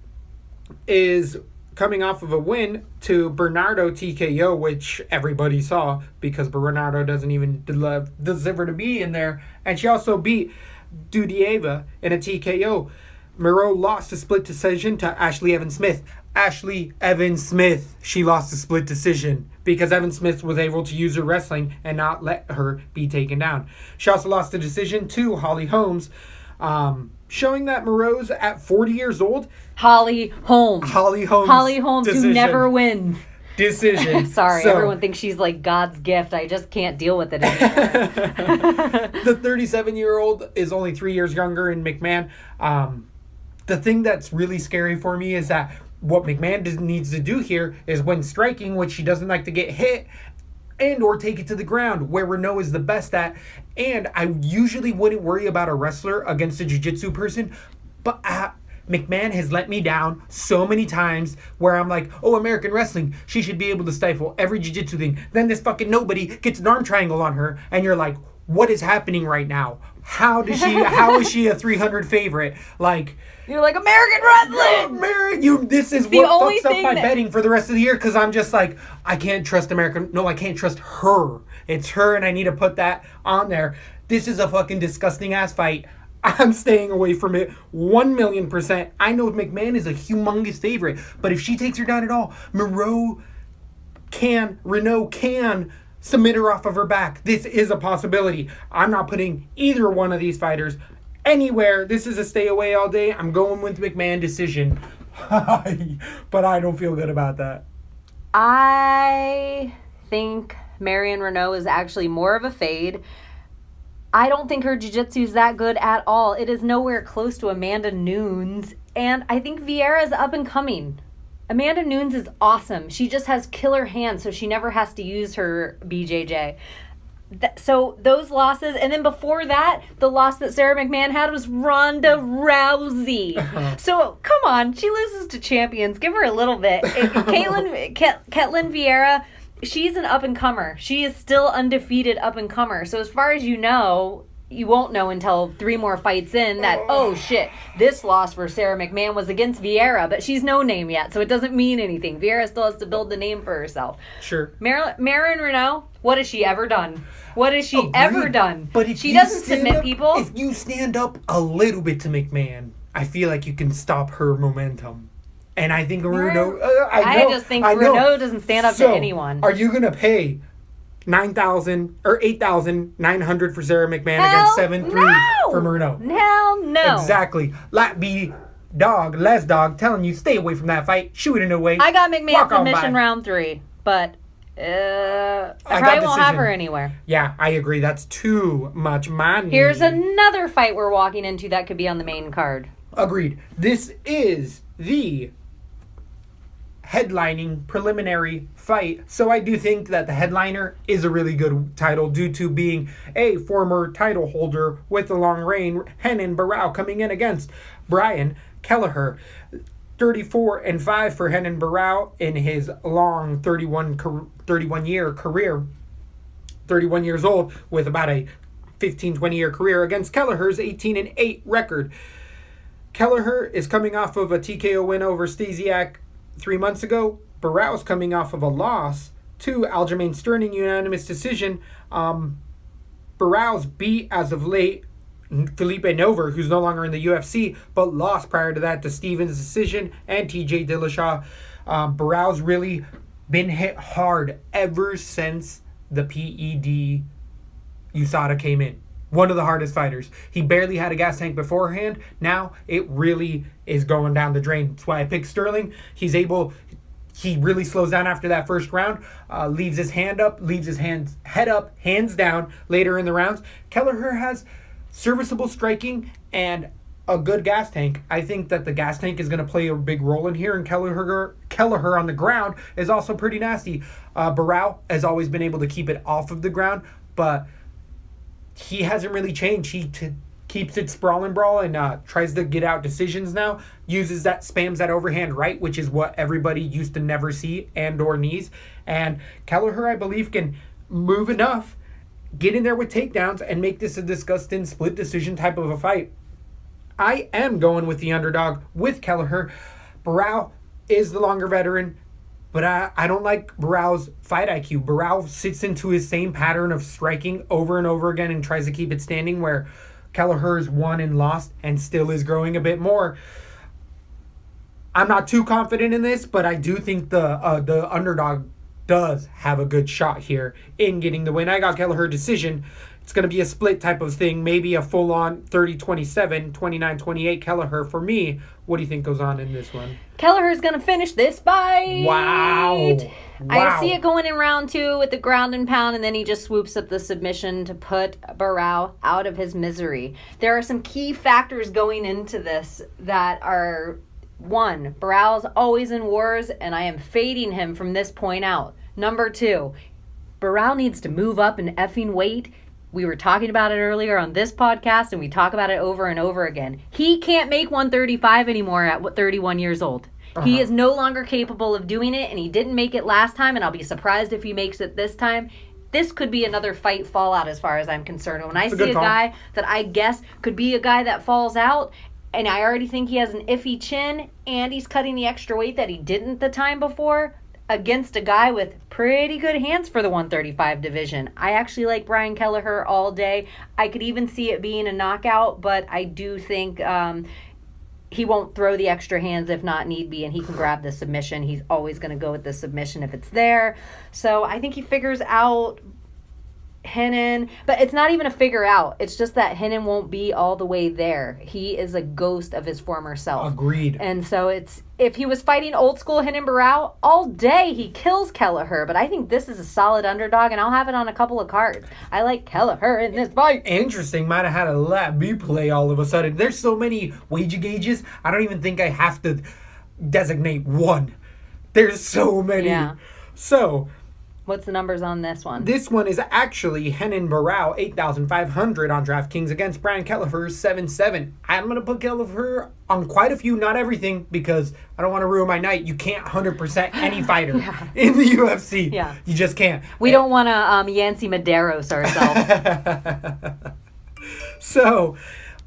is coming off of a win to Bernardo TKO, which everybody saw because Bernardo doesn't even deserve to be in there. And she also beat Dudieva in a TKO. Moreau lost a split decision to Ashley Evans Smith. Ashley Evans Smith, she lost a split decision because Evans Smith was able to use her wrestling and not let her be taken down. She also lost a decision to Holly Holmes, showing that Moreau's at 40 years old. Holly Holmes. Holly Holmes decision. Who never wins. Decision. Sorry, everyone thinks she's like God's gift. I just can't deal with it anymore. The 37-year-old is only 3 years younger in McMahon. The thing that's really scary for me is that what McMahon needs to do here is when striking, which she doesn't like to get hit and or take it to the ground, where Renault is the best at. And I usually wouldn't worry about a wrestler against a jiu-jitsu person, but McMahon has let me down so many times where I'm like, oh, American wrestling, she should be able to stifle every jiu-jitsu thing. Then this fucking nobody gets an arm triangle on her, and you're like, what is happening right now? How is she a 300 favorite? Like, you're like, American wrestling! This is what fucks up my betting for the rest of the year, because I'm just like, I can't trust American. No, I can't trust her. It's her, and I need to put that on there. This is a fucking disgusting ass fight. I'm staying away from it 1,000,000%. I know McMahon is a humongous favorite, but if she takes her down at all, Renault can submit her off of her back. This is a possibility. I'm not putting either one of these fighters anywhere. This is a stay away all day. I'm going with McMahon decision. But I don't feel good about that. I think Marion Renault is actually more of a fade. I don't think her jiu-jitsu is that good at all. It is nowhere close to Amanda Nunes. And I think Vieira's up and coming. Amanda Nunes is awesome. She just has killer hands, so she never has to use her BJJ. So those losses, and then before that, the loss that Sarah McMahon had was Ronda Rousey. So come on, she loses to champions. Give her a little bit. Ketlin Vieira, she's an up-and-comer. She is still undefeated up-and-comer. So as far as you know, you won't know until 3 more fights in that, oh shit, this loss for Sarah McMahon was against Vieira, but she's no name yet, so it doesn't mean anything. Vieira still has to build the name for herself. Sure. Marion Renault, what has she ever done? What has she ever done? But if she doesn't submit people. If you stand up a little bit to McMahon, I feel like you can stop her momentum. And I think Renault... I just think Renault doesn't stand up to anyone. Are you going to pay $9,000 or $8,900 for Sarah McMahon against $7,300 for Renault? Hell no. Exactly. LaTB Lesdog telling you stay away from that fight. Shoot it away. I got McMahon submission round 3, but I probably won't have her anywhere. Yeah, I agree. That's too much money. Here's another fight we're walking into that could be on the main card. Agreed. This is the headlining preliminary fight. So I do think that the headliner is a really good title due to being a former title holder with a long reign, Renan Barão, coming in against Brian Kelleher. 34-5 for Renan Barão in his long 31-year career. 31 years old with about a 15-20 year career against Kelleher's 18-8 record. Kelleher is coming off of a TKO win over Stasiak 3 months ago. Barão's coming off of a loss to Aljamain Sterling unanimous decision. Barão's beat as of late Felipe Nover, who's no longer in the UFC, but lost prior to that to Stevens' decision and TJ Dillashaw. Barão's really been hit hard ever since the PED USADA came in. One of the hardest fighters. He barely had a gas tank beforehand. Now it really is going down the drain. That's why I picked Sterling. He really slows down after that first round, leaves his hand up, leaves his head up, hands down later in the rounds. Kelleher has serviceable striking and a good gas tank. I think that the gas tank is going to play a big role in here, and Kelleher on the ground is also pretty nasty. Barão has always been able to keep it off of the ground, but he hasn't really changed. He keeps it sprawl and brawl and tries to get out decisions now. Spams that overhand right, which is what everybody used to never see, and or knees. And Kelleher, I believe, can move enough, get in there with takedowns, and make this a disgusting split decision type of a fight. I am going with the underdog with Kelleher. Barão is the longer veteran, but I don't like Barão's fight IQ. Barão sits into his same pattern of striking over and over again and tries to keep it standing, where Kelleher's won and lost and still is growing a bit more. I'm not too confident in this, but I do think the underdog does have a good shot here in getting the win. I got Kelleher decision. It's going to be a split type of thing, maybe a full-on 30-27, 29-28 Kelleher for me. What do you think goes on in this one? Kelleher's going to finish this fight. Wow. I see it going in round 2 with the ground and pound, and then he just swoops up the submission to put Barao out of his misery. There are some key factors going into this that are, 1, Barao's always in wars, and I am fading him from this point out. Number 2, Barao needs to move up in effing weight. We were talking about it earlier on this podcast, and we talk about it over and over again. He can't make 135 anymore at 31 years old. He is no longer capable of doing it, and he didn't make it last time, and I'll be surprised if he makes it this time. This could be another fight fallout as far as I'm concerned. When I see a guy that I guess could be a guy that falls out, and I already think he has an iffy chin, and he's cutting the extra weight that he didn't the time before, against a guy with pretty good hands for the 135 division. I actually like Brian Kelleher all day. I could even see it being a knockout, but I do think he won't throw the extra hands if not need be, and he can grab the submission. He's always going to go with the submission if it's there. So I think he figures out Henin, but it's not even a figure out. It's just that Henin won't be all the way there. He is a ghost of his former self. Agreed. And so it's, if he was fighting old school Henin Barao all day, he kills Kelleher. But I think this is a solid underdog, and I'll have it on a couple of cards. I like Kelleher in this fight. Interesting. Might have had a LaTB play all of a sudden. There's so many wager gauges. I don't even think I have to designate one. There's so many. Yeah. So, what's the numbers on this one? this one is actually Henin Barao 8,500 on DraftKings against Brian Kelleher 7,700. I'm going to put Kelleher on quite a few, not everything, because I don't want to ruin my night. You can't 100% any fighter in the UFC. Yeah. You just can't. We don't want to Yancy Medeiros ourselves. So,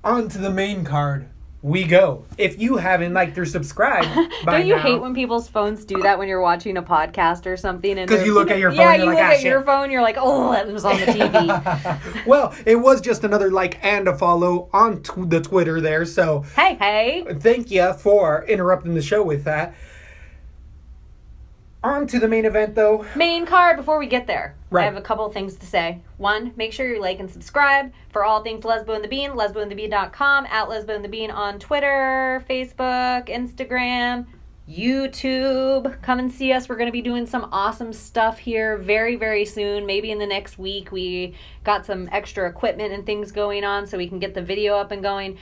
on to the main card we go. If you haven't liked or subscribed by Don't you now, hate when people's phones do that when you're watching a podcast or something? Because you look at your phone, yeah, you're you like, look ah, at shit. your phone, you're like, oh, that was on the TV. Well, it was just another like and a follow on the Twitter there, so hey. thank you for interrupting the show with that. On to the main event, though. Main card, before we get there, Right. I have a couple of things to say. 1, make sure you like and subscribe for all things Lesbo and the Bean, lesboandthebean.com, at Lesbo and the Bean on Twitter, Facebook, Instagram, YouTube. Come and see us. We're going to be doing some awesome stuff here very, very soon. Maybe in the next week. We got some extra equipment and things going on so we can get the video up and going.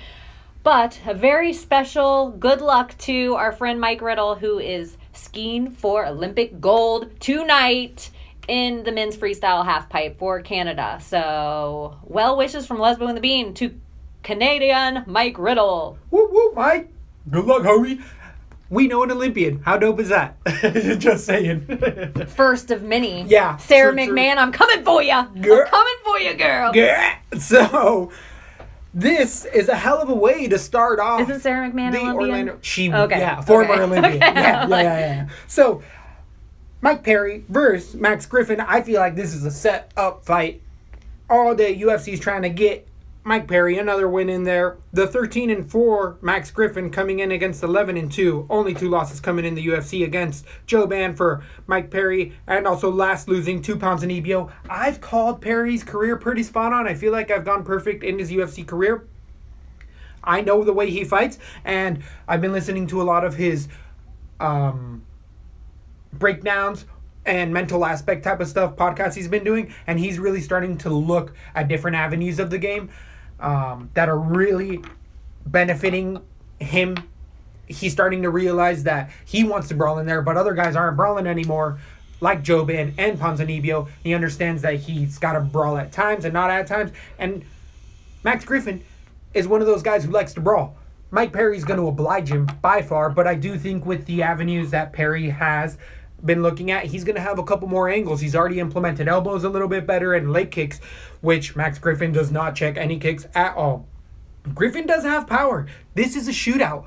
But a very special good luck to our friend Mike Riddle, who is skiing for Olympic gold tonight in the men's freestyle halfpipe for Canada. So, well wishes from Lesbo and the Bean to Canadian Mike Riddle. Whoop, whoop, Mike. Good luck, homie. We know an Olympian. How dope is that? Just saying. First of many. Yeah. Sarah true, McMahon, I'm coming for you. Girl. I'm coming for you, girl. Yeah. So, this is a hell of a way to start off. Isn't Sarah McMahon the Olympian? Orlando. She, Okay. yeah, former Okay. Olympian. Okay. Yeah. So, Mike Perry versus Max Griffin. I feel like this is a set up fight. All day UFC's trying to get Mike Perry another win in there. The 13-4 Max Griffin coming in against 11-2. Only 2 losses coming in the UFC against Joe Ban for Mike Perry, and also last losing 2 pounds in EBO. I've called Perry's career pretty spot on. I feel like I've gone perfect in his UFC career. I know the way he fights, and I've been listening to a lot of his breakdowns and mental aspect type of stuff podcasts he's been doing, and he's really starting to look at different avenues of the game that are really benefiting him. He's starting to realize that he wants to brawl in there, but other guys aren't brawling anymore, like Jobin and Ponzinibbio. He understands that he's got to brawl at times and not at times, and Max Griffin is one of those guys who likes to brawl. Mike Perry's going to oblige him by far, but I do think with the avenues that Perry has been looking at, he's going to have a couple more angles. He's already implemented elbows a little bit better and leg kicks, which Max Griffin does not check any kicks at all. Griffin does have power. This is a shootout.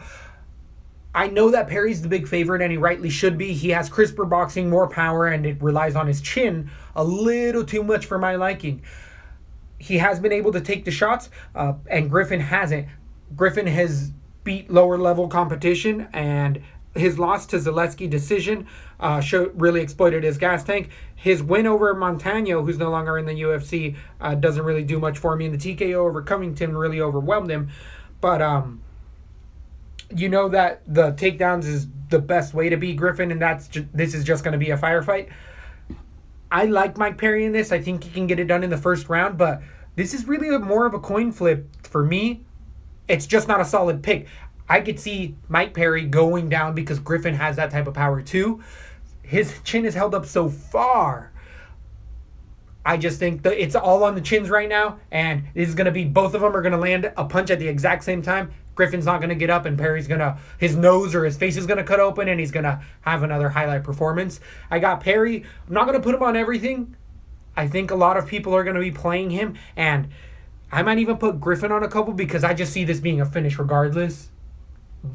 I know that Perry's the big favorite, and he rightly should be. He has crisper boxing, more power, and it relies on his chin a little too much for my liking. he has been able to take the shots, and Griffin hasn't. Griffin has beat lower level competition, and his loss to Zaleski decision really exploited his gas tank. His win over Montano, who's no longer in the UFC, doesn't really do much for me. And the TKO over Covington really overwhelmed him. But you know that the takedowns is the best way to beat Griffin, and this is just going to be a firefight. I like Mike Perry in this. I think he can get it done in the first round, but this is really more of a coin flip for me. It's just not a solid pick. I could see Mike Perry going down because Griffin has that type of power too. His chin is held up so far. I just think that it's all on the chins right now, and this is going to be, both of them are going to land a punch at the exact same time. Griffin's not going to get up, and Perry's going to, his nose or his face is going to cut open, and he's going to have another highlight performance. I got Perry. I'm not going to put him on everything. I think a lot of people are going to be playing him, and I might even put Griffin on a couple because I just see this being a finish regardless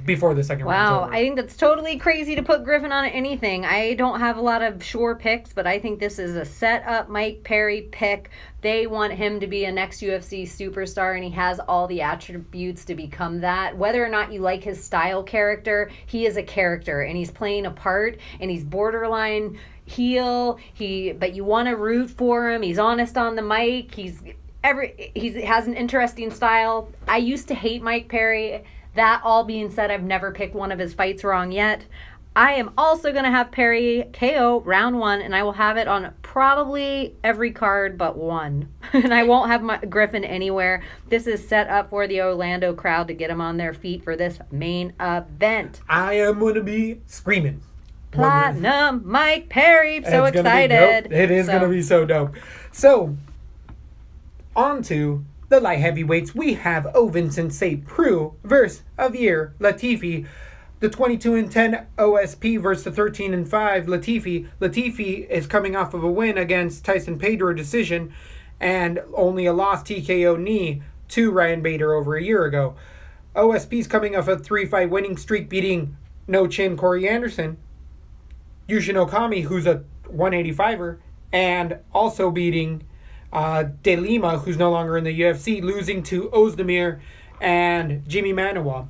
before the second round's over. Wow, I think that's totally crazy to put Griffin on anything. I don't have a lot of sure picks, but I think this is a set-up Mike Perry pick. They want him to be a next UFC superstar, and he has all the attributes to become that. Whether or not you like his style character, he is a character, and he's playing a part, and he's borderline heel. But you want to root for him. He's honest on the mic. He has an interesting style. I used to hate Mike Perry. That all being said, I've never picked one of his fights wrong yet. I am also going to have Perry KO round 1, and I will have it on probably every card but one. And I won't have Griffin anywhere. This is set up for the Orlando crowd to get them on their feet for this main event. I am going to be screaming. Platinum Mike Perry. So excited. It is going to be so dope. So, on to the light heavyweights. We have Vincent St. Preux versus Javier Latifi. The 22-10 OSP versus the 13-5 Latifi. Latifi is coming off of a win against Tyson Pedro decision and only a loss TKO knee to Ryan Bader over a year ago. OSP's coming off a 3-fight winning streak, beating No Chin Corey Anderson, Yushin Okami, who's a 185er, and also beating De Lima, who's no longer in the UFC, losing to Ozdemir and Jimmy Manuwa.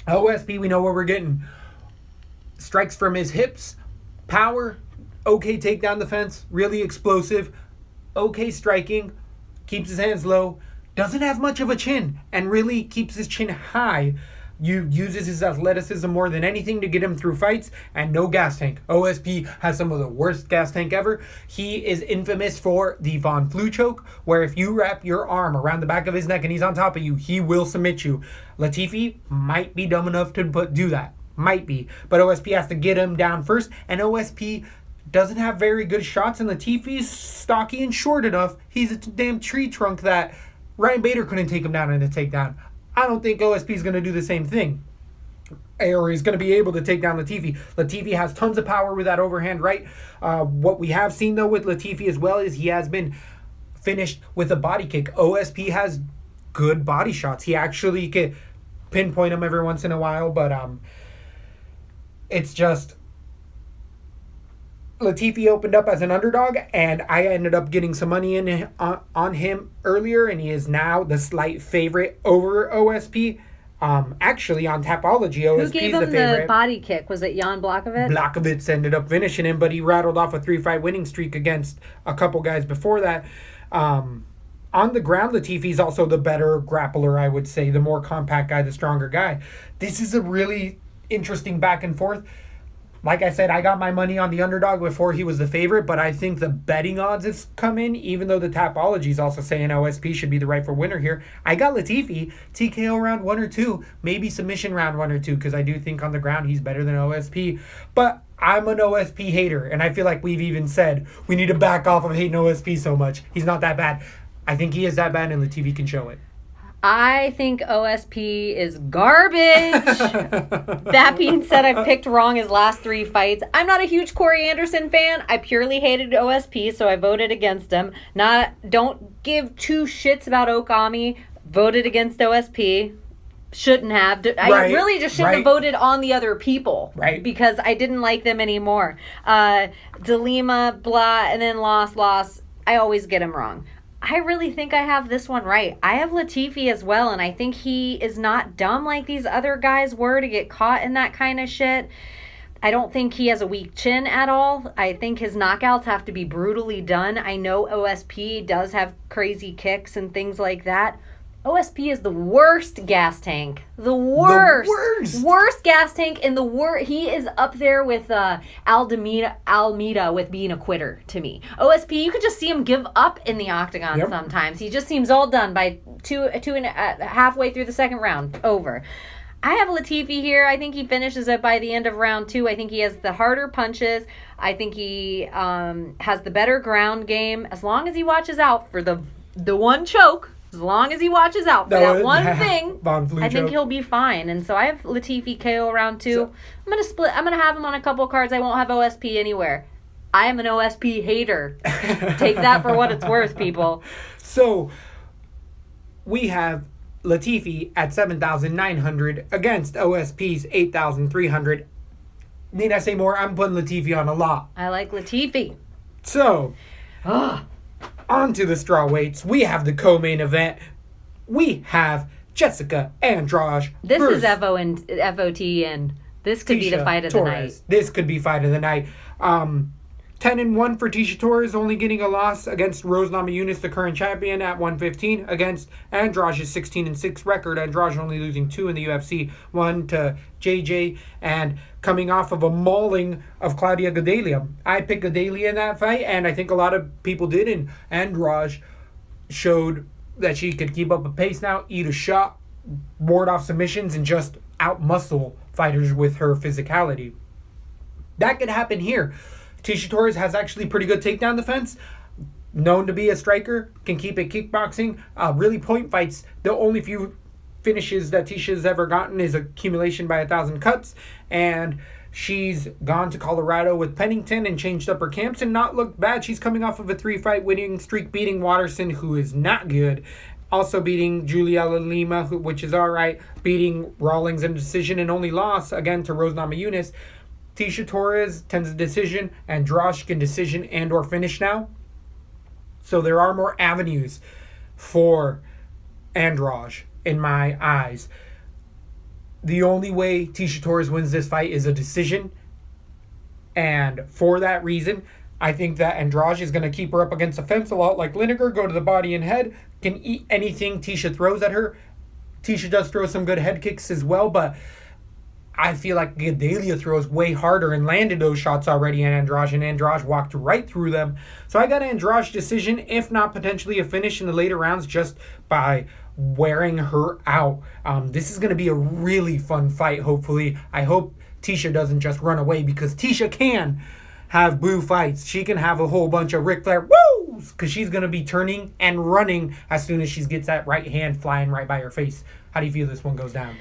OSP, we know what we're getting. Strikes from his hips, power, okay takedown defense, really explosive, okay striking, keeps his hands low, doesn't have much of a chin, and really keeps his chin high. Uses his athleticism more than anything to get him through fights, and no gas tank. OSP has some of the worst gas tank ever. He is infamous for the Von Flue choke, where if you wrap your arm around the back of his neck and he's on top of you, he will submit you. Latifi might be dumb enough to do that. Might be. But OSP has to get him down first, and OSP doesn't have very good shots, and Latifi's stocky and short enough. He's a damn tree trunk that Ryan Bader couldn't take him down in a takedown. I don't think OSP is going to do the same thing. Or he's going to be able to take down Latifi. Latifi has tons of power with that overhand right. What we have seen, though, with Latifi as well is he has been finished with a body kick. OSP has good body shots. He actually can pinpoint them every once in a while, but it's just Latifi opened up as an underdog, and I ended up getting some money in on him earlier, and he is now the slight favorite over OSP. Actually, on Tapology, OSP is the favorite. Who gave him the body kick? Was it Jan Blachowicz? Blachowicz ended up finishing him, but he rattled off a 3-fight winning streak against a couple guys before that. On the ground, Latifi's also the better grappler, I would say, the more compact guy, the stronger guy. This is a really interesting back and forth. Like I said, I got my money on the underdog before he was the favorite, but I think the betting odds have come in, even though the Tapology is also saying OSP should be the rightful winner here. I got Latifi, TKO round 1 or 2, maybe submission round 1 or 2, because I do think on the ground he's better than OSP. But I'm an OSP hater, and I feel like we've even said we need to back off of hating OSP so much. He's not that bad. I think he is that bad, and Latifi can show it. I think OSP is garbage. That being said, I've picked wrong his last 3 fights. I'm not a huge Corey Anderson fan. I purely hated OSP, so I voted against him. Don't give 2 shits about Okami. Voted against OSP. Shouldn't have. I really just shouldn't have voted on the other people. Right. Because I didn't like them anymore. De Lima, blah, and then loss. I always get him wrong. I really think I have this one right. I have Latifi as well, and I think he is not dumb like these other guys were to get caught in that kind of shit. I don't think he has a weak chin at all. I think his knockouts have to be brutally done. I know OSP does have crazy kicks and things like that. OSP is the worst gas tank. The worst. Worst gas tank in the worst. He is up there with Almeida with being a quitter to me. OSP, you could just see him give up in the octagon sometimes. He just seems all done by halfway through the second round. Over. I have Latifi here. I think he finishes it by the end of round 2. I think he has the harder punches. I think he has the better ground game. As long as he watches out for the one choke. As long as he watches out for that one thing, I think he'll be fine. And so I have Latifi KO round 2. I'm going to split. I'm going to have him on a couple cards. I won't have OSP anywhere. I am an OSP hater. Take that for what it's worth, people. So we have Latifi at 7,900 against OSP's 8,300. Need I say more? I'm putting Latifi on a lot. I like Latifi. So, on to the straw weights. We have the co-main event. We have Jessica Andrade. This is Evo and FOT, and this could be the fight of the night. This could be fight of the night. 10-1 for Tecia Torres, only getting a loss against Rose Namajunas, the current champion, at 115 against Andrade's 16-6 record. Andrade only losing 2 in the UFC, 1 to JJ, and coming off of a mauling of Claudia Gadelha. I picked Gadelha in that fight, and I think a lot of people did, and Andrade showed that she could keep up a pace now, eat a shot, ward off submissions, and just out-muscle fighters with her physicality. That could happen here. Tecia Torres has actually pretty good takedown defense. Known to be a striker, can keep it kickboxing. Really point fights. The only few finishes that Ticia's ever gotten is accumulation by 1,000 cuts. And she's gone to Colorado with Pennington and changed up her camps and not looked bad. She's coming off of a 3-fight winning streak, beating Watterson, who is not good. Also beating Juliela Lima, which is all right. Beating Rawlings in a decision and only loss, again, to Rose Namajunas. Tecia Torres tends a decision, Andrade can decision and or finish now. So there are more avenues for Andrade in my eyes. The only way Tecia Torres wins this fight is a decision. And for that reason, I think that Andrade is going to keep her up against the fence a lot like Lineker, go to the body and head, can eat anything Tecia throws at her. Tecia does throw some good head kicks as well, but I feel like Gadelha throws way harder and landed those shots already at Andrade, and Andrade walked right through them. So I got Andrade's decision, if not potentially a finish in the later rounds, just by wearing her out. This is going to be a really fun fight, hopefully. I hope Tecia doesn't just run away, because Tecia can have boo fights. She can have a whole bunch of Ric Flair woos, because she's going to be turning and running as soon as she gets that right hand flying right by her face. How do you feel this one goes down?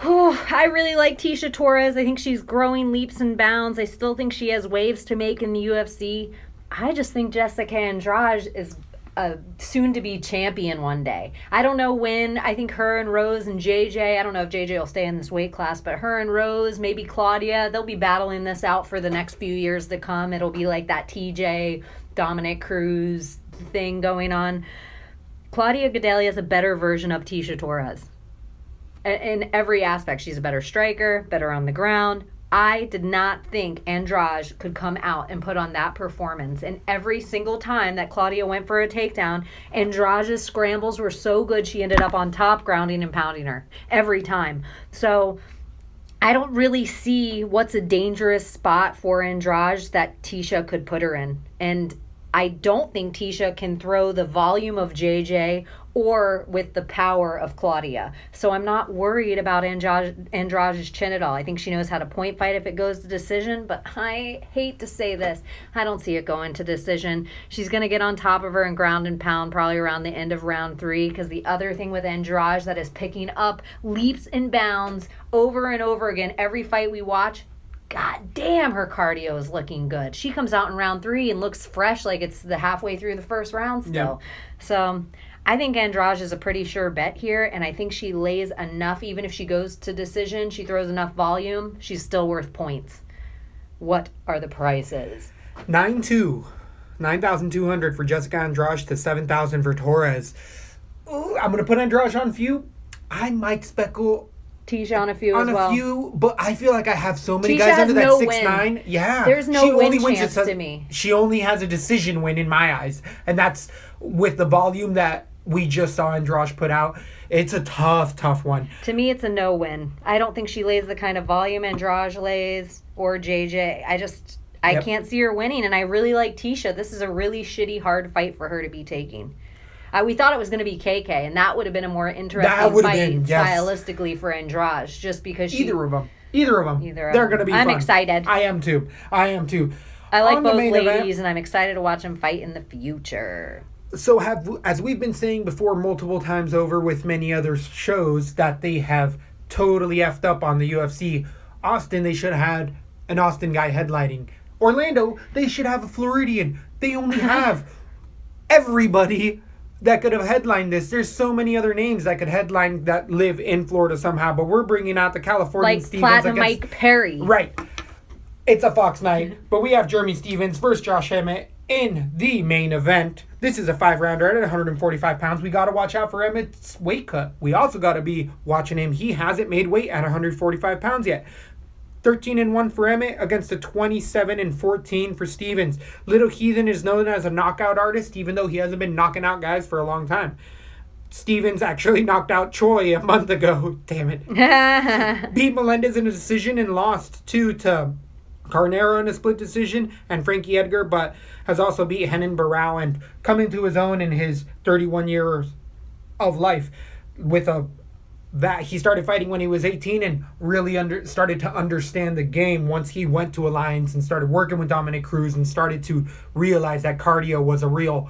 I really like Tecia Torres. I think she's growing leaps and bounds. I still think she has waves to make in the UFC. I just think Jessica Andrade is a soon-to-be champion one day. I don't know when. I think her and Rose and JJ, I don't know if JJ will stay in this weight class, but her and Rose, maybe Claudia, they'll be battling this out for the next few years to come. It'll be like that TJ, Dominic Cruz thing going on. Claudia Gadelha is a better version of Tecia Torres. In every aspect, she's a better striker, better on the ground. I did not think Andrade could come out and put on that performance. And every single time that Claudia went for a takedown, Andrade's scrambles were so good she ended up on top, grounding and pounding her every time. So I don't really see what's a dangerous spot for Andrade that Tecia could put her in. And I don't think Tecia can throw the volume of JJ or with the power of Claudia. So I'm not worried about Andrade's chin at all. I think she knows how to point fight if it goes to decision, but I hate to say this. I don't see it going to decision. She's going to get on top of her and ground and pound probably around the end of round 3, because the other thing with Andrade that is picking up leaps and bounds over and over again every fight we watch, God damn, her cardio is looking good. She comes out in round 3 and looks fresh like it's the halfway through the first round still. Yeah. So I think Andrade is a pretty sure bet here, and I think she lays enough. Even if she goes to decision, she throws enough volume, she's still worth points. What are the prices? 9-2. 9,200 for Jessica Andrade to 7,000 for Torres. Ooh, I'm going to put Andrade on a few. I might speckle Tisha on a few as well. On a few, but I feel like I have so many Tisha guys has under that no 6'9". win. Yeah. There's no she win only wins chance to me. She only has a decision win in my eyes. And that's with the volume that we just saw Andrade put out. It's a tough one. To me, it's a no win. I don't think she lays the kind of volume Andrade lays or JJ. I can't see her winning, and I really like Tisha. This is a really shitty, hard fight for her to be taking. We thought it was going to be KK, and that would have been a more interesting fight stylistically for Andrade, just because she... Either of them. They're going to be fun. I'm excited. I am too. I like both ladies, and I'm excited to watch them fight in the future. So as we've been saying before multiple times over with many other shows that they have totally effed up on the UFC. Austin, they should have had an Austin guy headlining. Orlando, they should have a Floridian. They only have everybody that could have headlined this. There's so many other names that could headline that live in Florida somehow, but we're bringing out the Californian like Stevens. Platinum Mike Perry. Right. It's a Fox night, but we have Jeremy Stevens versus Josh Emmett in the main event. This is a 5-rounder at 145 pounds. We got to watch out for Emmett's weight cut. We also got to be watching him. He hasn't made weight at 145 pounds yet. 13-1 for Emmett against a 27-14 for Stevens. Little Heathen is known as a knockout artist, even though he hasn't been knocking out guys for a long time. Stevens actually knocked out Choi a month ago. Damn it. Beat Melendez in a decision and lost 2 to Carnero in a split decision and Frankie Edgar, but has also beat Henan Barao and come into his own in his 31 years of life with that he started fighting when he was 18 and really started to understand the game once he went to Alliance and started working with Dominic Cruz and started to realize that cardio was a real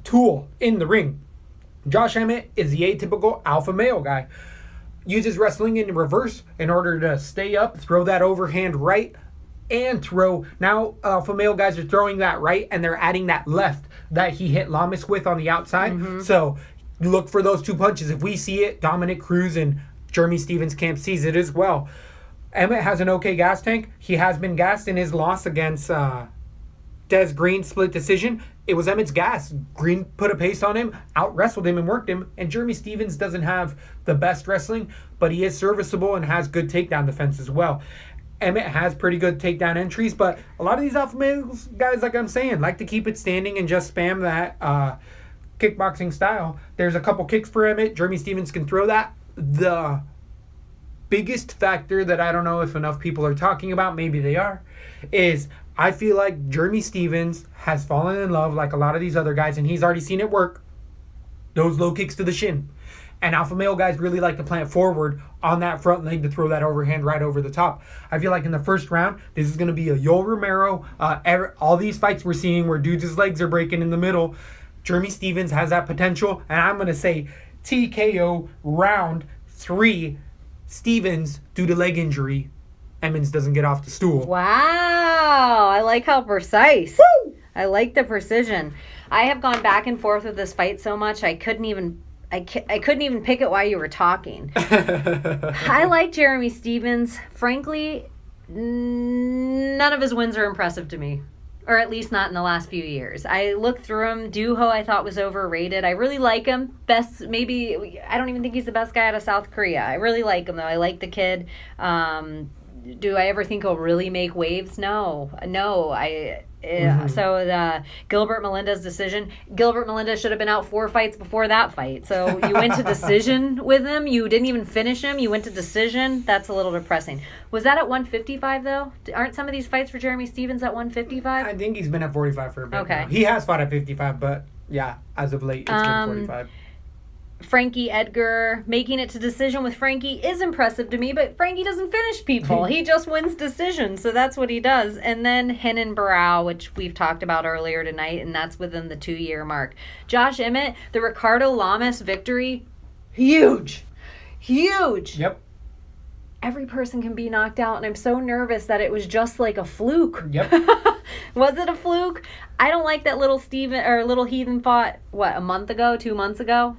tool in the ring. Josh Emmett is the atypical alpha male guy. Uses wrestling in reverse in order to stay up, throw that overhand right, and throw. Now, alpha male guys are throwing that right, and they're adding that left that he hit Lamas with on the outside. Mm-hmm. So, look for those 2 punches. If we see it, Dominic Cruz and Jeremy Stevens camp sees it as well. Emmett has an okay gas tank. He has been gassed in his loss against Des Green split decision. It was Emmett's gas. Green put a pace on him, out-wrestled him and worked him. And Jeremy Stevens doesn't have the best wrestling, but he is serviceable and has good takedown defense as well. Emmett has pretty good takedown entries, but a lot of these alpha males guys, like I'm saying, like to keep it standing and just spam that kickboxing style. There's a couple kicks for Emmett. Jeremy Stevens can throw that. The biggest factor that I don't know if enough people are talking about, maybe they are, is I feel like Jeremy Stevens has fallen in love like a lot of these other guys, and he's already seen it work. Those low kicks to the shin. And alpha male guys really like to plant forward on that front leg to throw that overhand right over the top. I feel like in the first round, this is going to be a Yoel Romero. All these fights we're seeing where dudes' legs are breaking in the middle. Jeremy Stevens has that potential, and I'm going to say TKO round 3, Stevens due to leg injury. Emmons doesn't get off the stool. Wow, I like how precise. Woo! I like the precision. I have gone back and forth with this fight so much I couldn't even pick it while you were talking. I like Jeremy Stevens. Frankly, none of his wins are impressive to me. Or at least not in the last few years. I looked through him. Duho I thought was overrated. I really like him. Maybe, I don't even think he's the best guy out of South Korea. I really like him, though. I like the kid. Do I ever think he'll really make waves? No. So the Gilbert Melendez decision. Gilbert Melendez should have been out 4 fights before that fight. So you went to decision with him. You didn't even finish him. You went to decision. That's a little depressing. Was that at 155 though? Aren't some of these fights for Jeremy Stevens at 155? I think he's been at 45 for a bit. Okay. Now. He has fought at 55, but yeah, as of late, it's been 45. Frankie Edgar making it to decision with Frankie is impressive to me, but Frankie doesn't finish people. He just wins decisions, so that's what he does. And then Henan Barao, which we've talked about earlier tonight, and that's within the 2-year mark. Josh Emmett, the Ricardo Lamas victory, huge. Yep. Every person can be knocked out, and I'm so nervous that it was just like a fluke. Yep. Was it a fluke? I don't like that little Heathen fought, 2 months ago?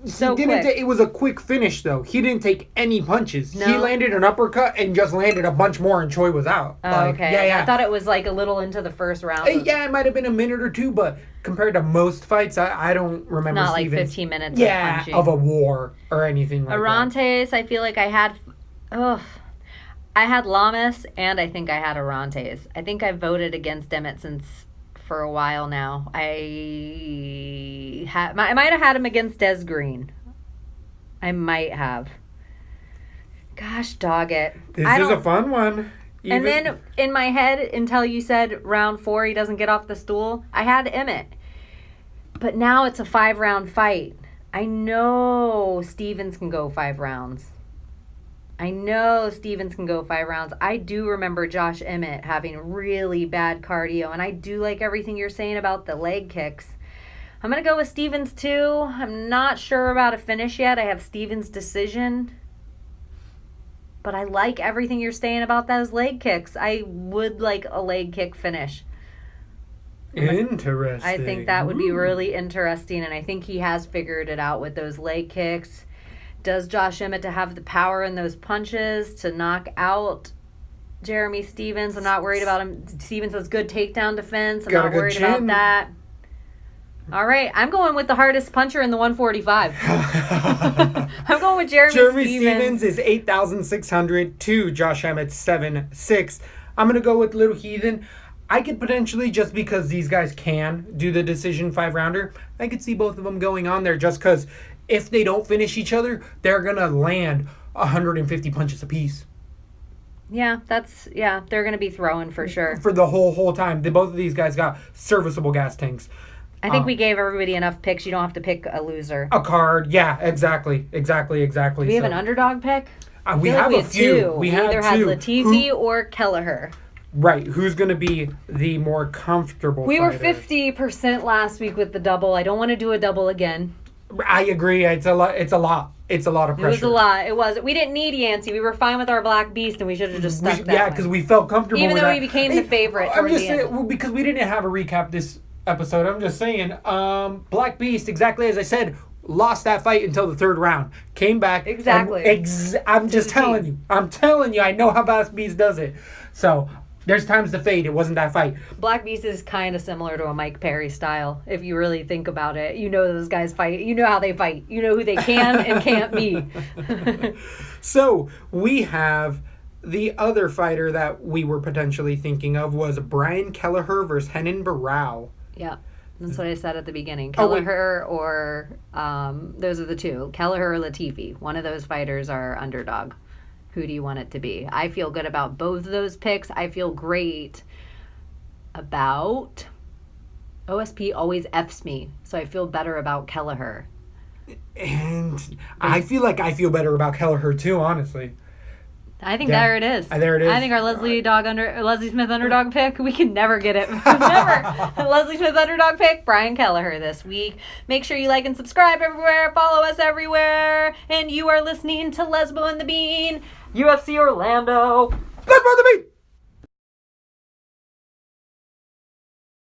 So He didn't quick. it was a quick finish, though. He didn't take any punches. No. He landed an uppercut and just landed a bunch more, and Choi was out. Oh, okay. Yeah. I thought it was like a little into the first round. Yeah, it might have been a minute or two, but compared to most fights, I don't remember Not like Stevens. 15 minutes Yeah, of punching. of a war or anything like that. Arantes, I feel like I had... I had Lamas, and I think I had Arantes. I think I voted against Emmett for a while now. I might have had him against Des Green. I might have. Gosh, dog it. This is a fun one. And then in my head, until you said round 4, he doesn't get off the stool, I had Emmett. But now it's a 5-round fight. I know Stevens can go 5 rounds. I do remember Josh Emmett having really bad cardio, and I do like everything you're saying about the leg kicks. I'm going to go with Stevens too. I'm not sure about a finish yet. I have Stevens' decision. But I like everything you're saying about those leg kicks. I would like a leg kick finish. Interesting. I think that would be really interesting, and I think he has figured it out with those leg kicks. Does Josh Emmett to have the power in those punches to knock out Jeremy Stevens? I'm not worried about him. Stevens has good takedown defense. I'm not worried about that. All right, I'm going with the hardest puncher in the 145. I'm going with Jeremy Stevens is 8,600 to Josh Emmett's 7,600. I'm going to go with Little Heathen. I could potentially, just because these guys can do the decision 5-rounder, I could see both of them going on there just because if they don't finish each other, they're going to land 150 punches apiece. Yeah, they're going to be throwing for sure. For the whole time. Both of these guys got serviceable gas tanks. I think we gave everybody enough picks. You don't have to pick a loser. A card, yeah, exactly. Do we have an underdog pick? We have a few. We either had LaTB or Kelleher. Right, who's going to be the more comfortable We fighter? were 50% last week with the double. I don't want to do a double again. I agree. It's a lot. It's a lot of pressure. It was a lot. It was. We didn't need Yancey. We were fine with our Black Beast, and we should have just stuck that Yeah, because we felt comfortable Even with though that. he became the favorite I'm toward just the saying, end. well, because we didn't have a recap this episode. I'm just saying, Black Beast, exactly as I said, lost that fight until the 3rd round. Came back. Exactly. I'm just telling you. I'm telling you. I know how Black Beast does it. So there's times to fade. It wasn't that fight. Black Beast is kind of similar to a Mike Perry style, if you really think about it. You know those guys fight. You know how they fight. You know who they can and can't be. So we have the other fighter that we were potentially thinking of was Brian Kelleher versus Henan Barao. Yeah, that's what I said at the beginning. Oh, wait. Kelleher or those are the two. Kelleher or Latifi. One of those fighters are underdog. Who do you want it to be? I feel good about both of those picks. I feel great about OSP always Fs me, so I feel better about Kelleher. And I feel like I feel better about Kelleher too, honestly. I think Yeah. there it is. There it is. I think our Leslie Smith underdog pick, we can never get it. Never. Leslie Smith underdog pick, Brian Kelleher this week. Make sure you like and subscribe everywhere. Follow us everywhere. And you are listening to Lesbo and the Bean, UFC Orlando. Let's go the beat!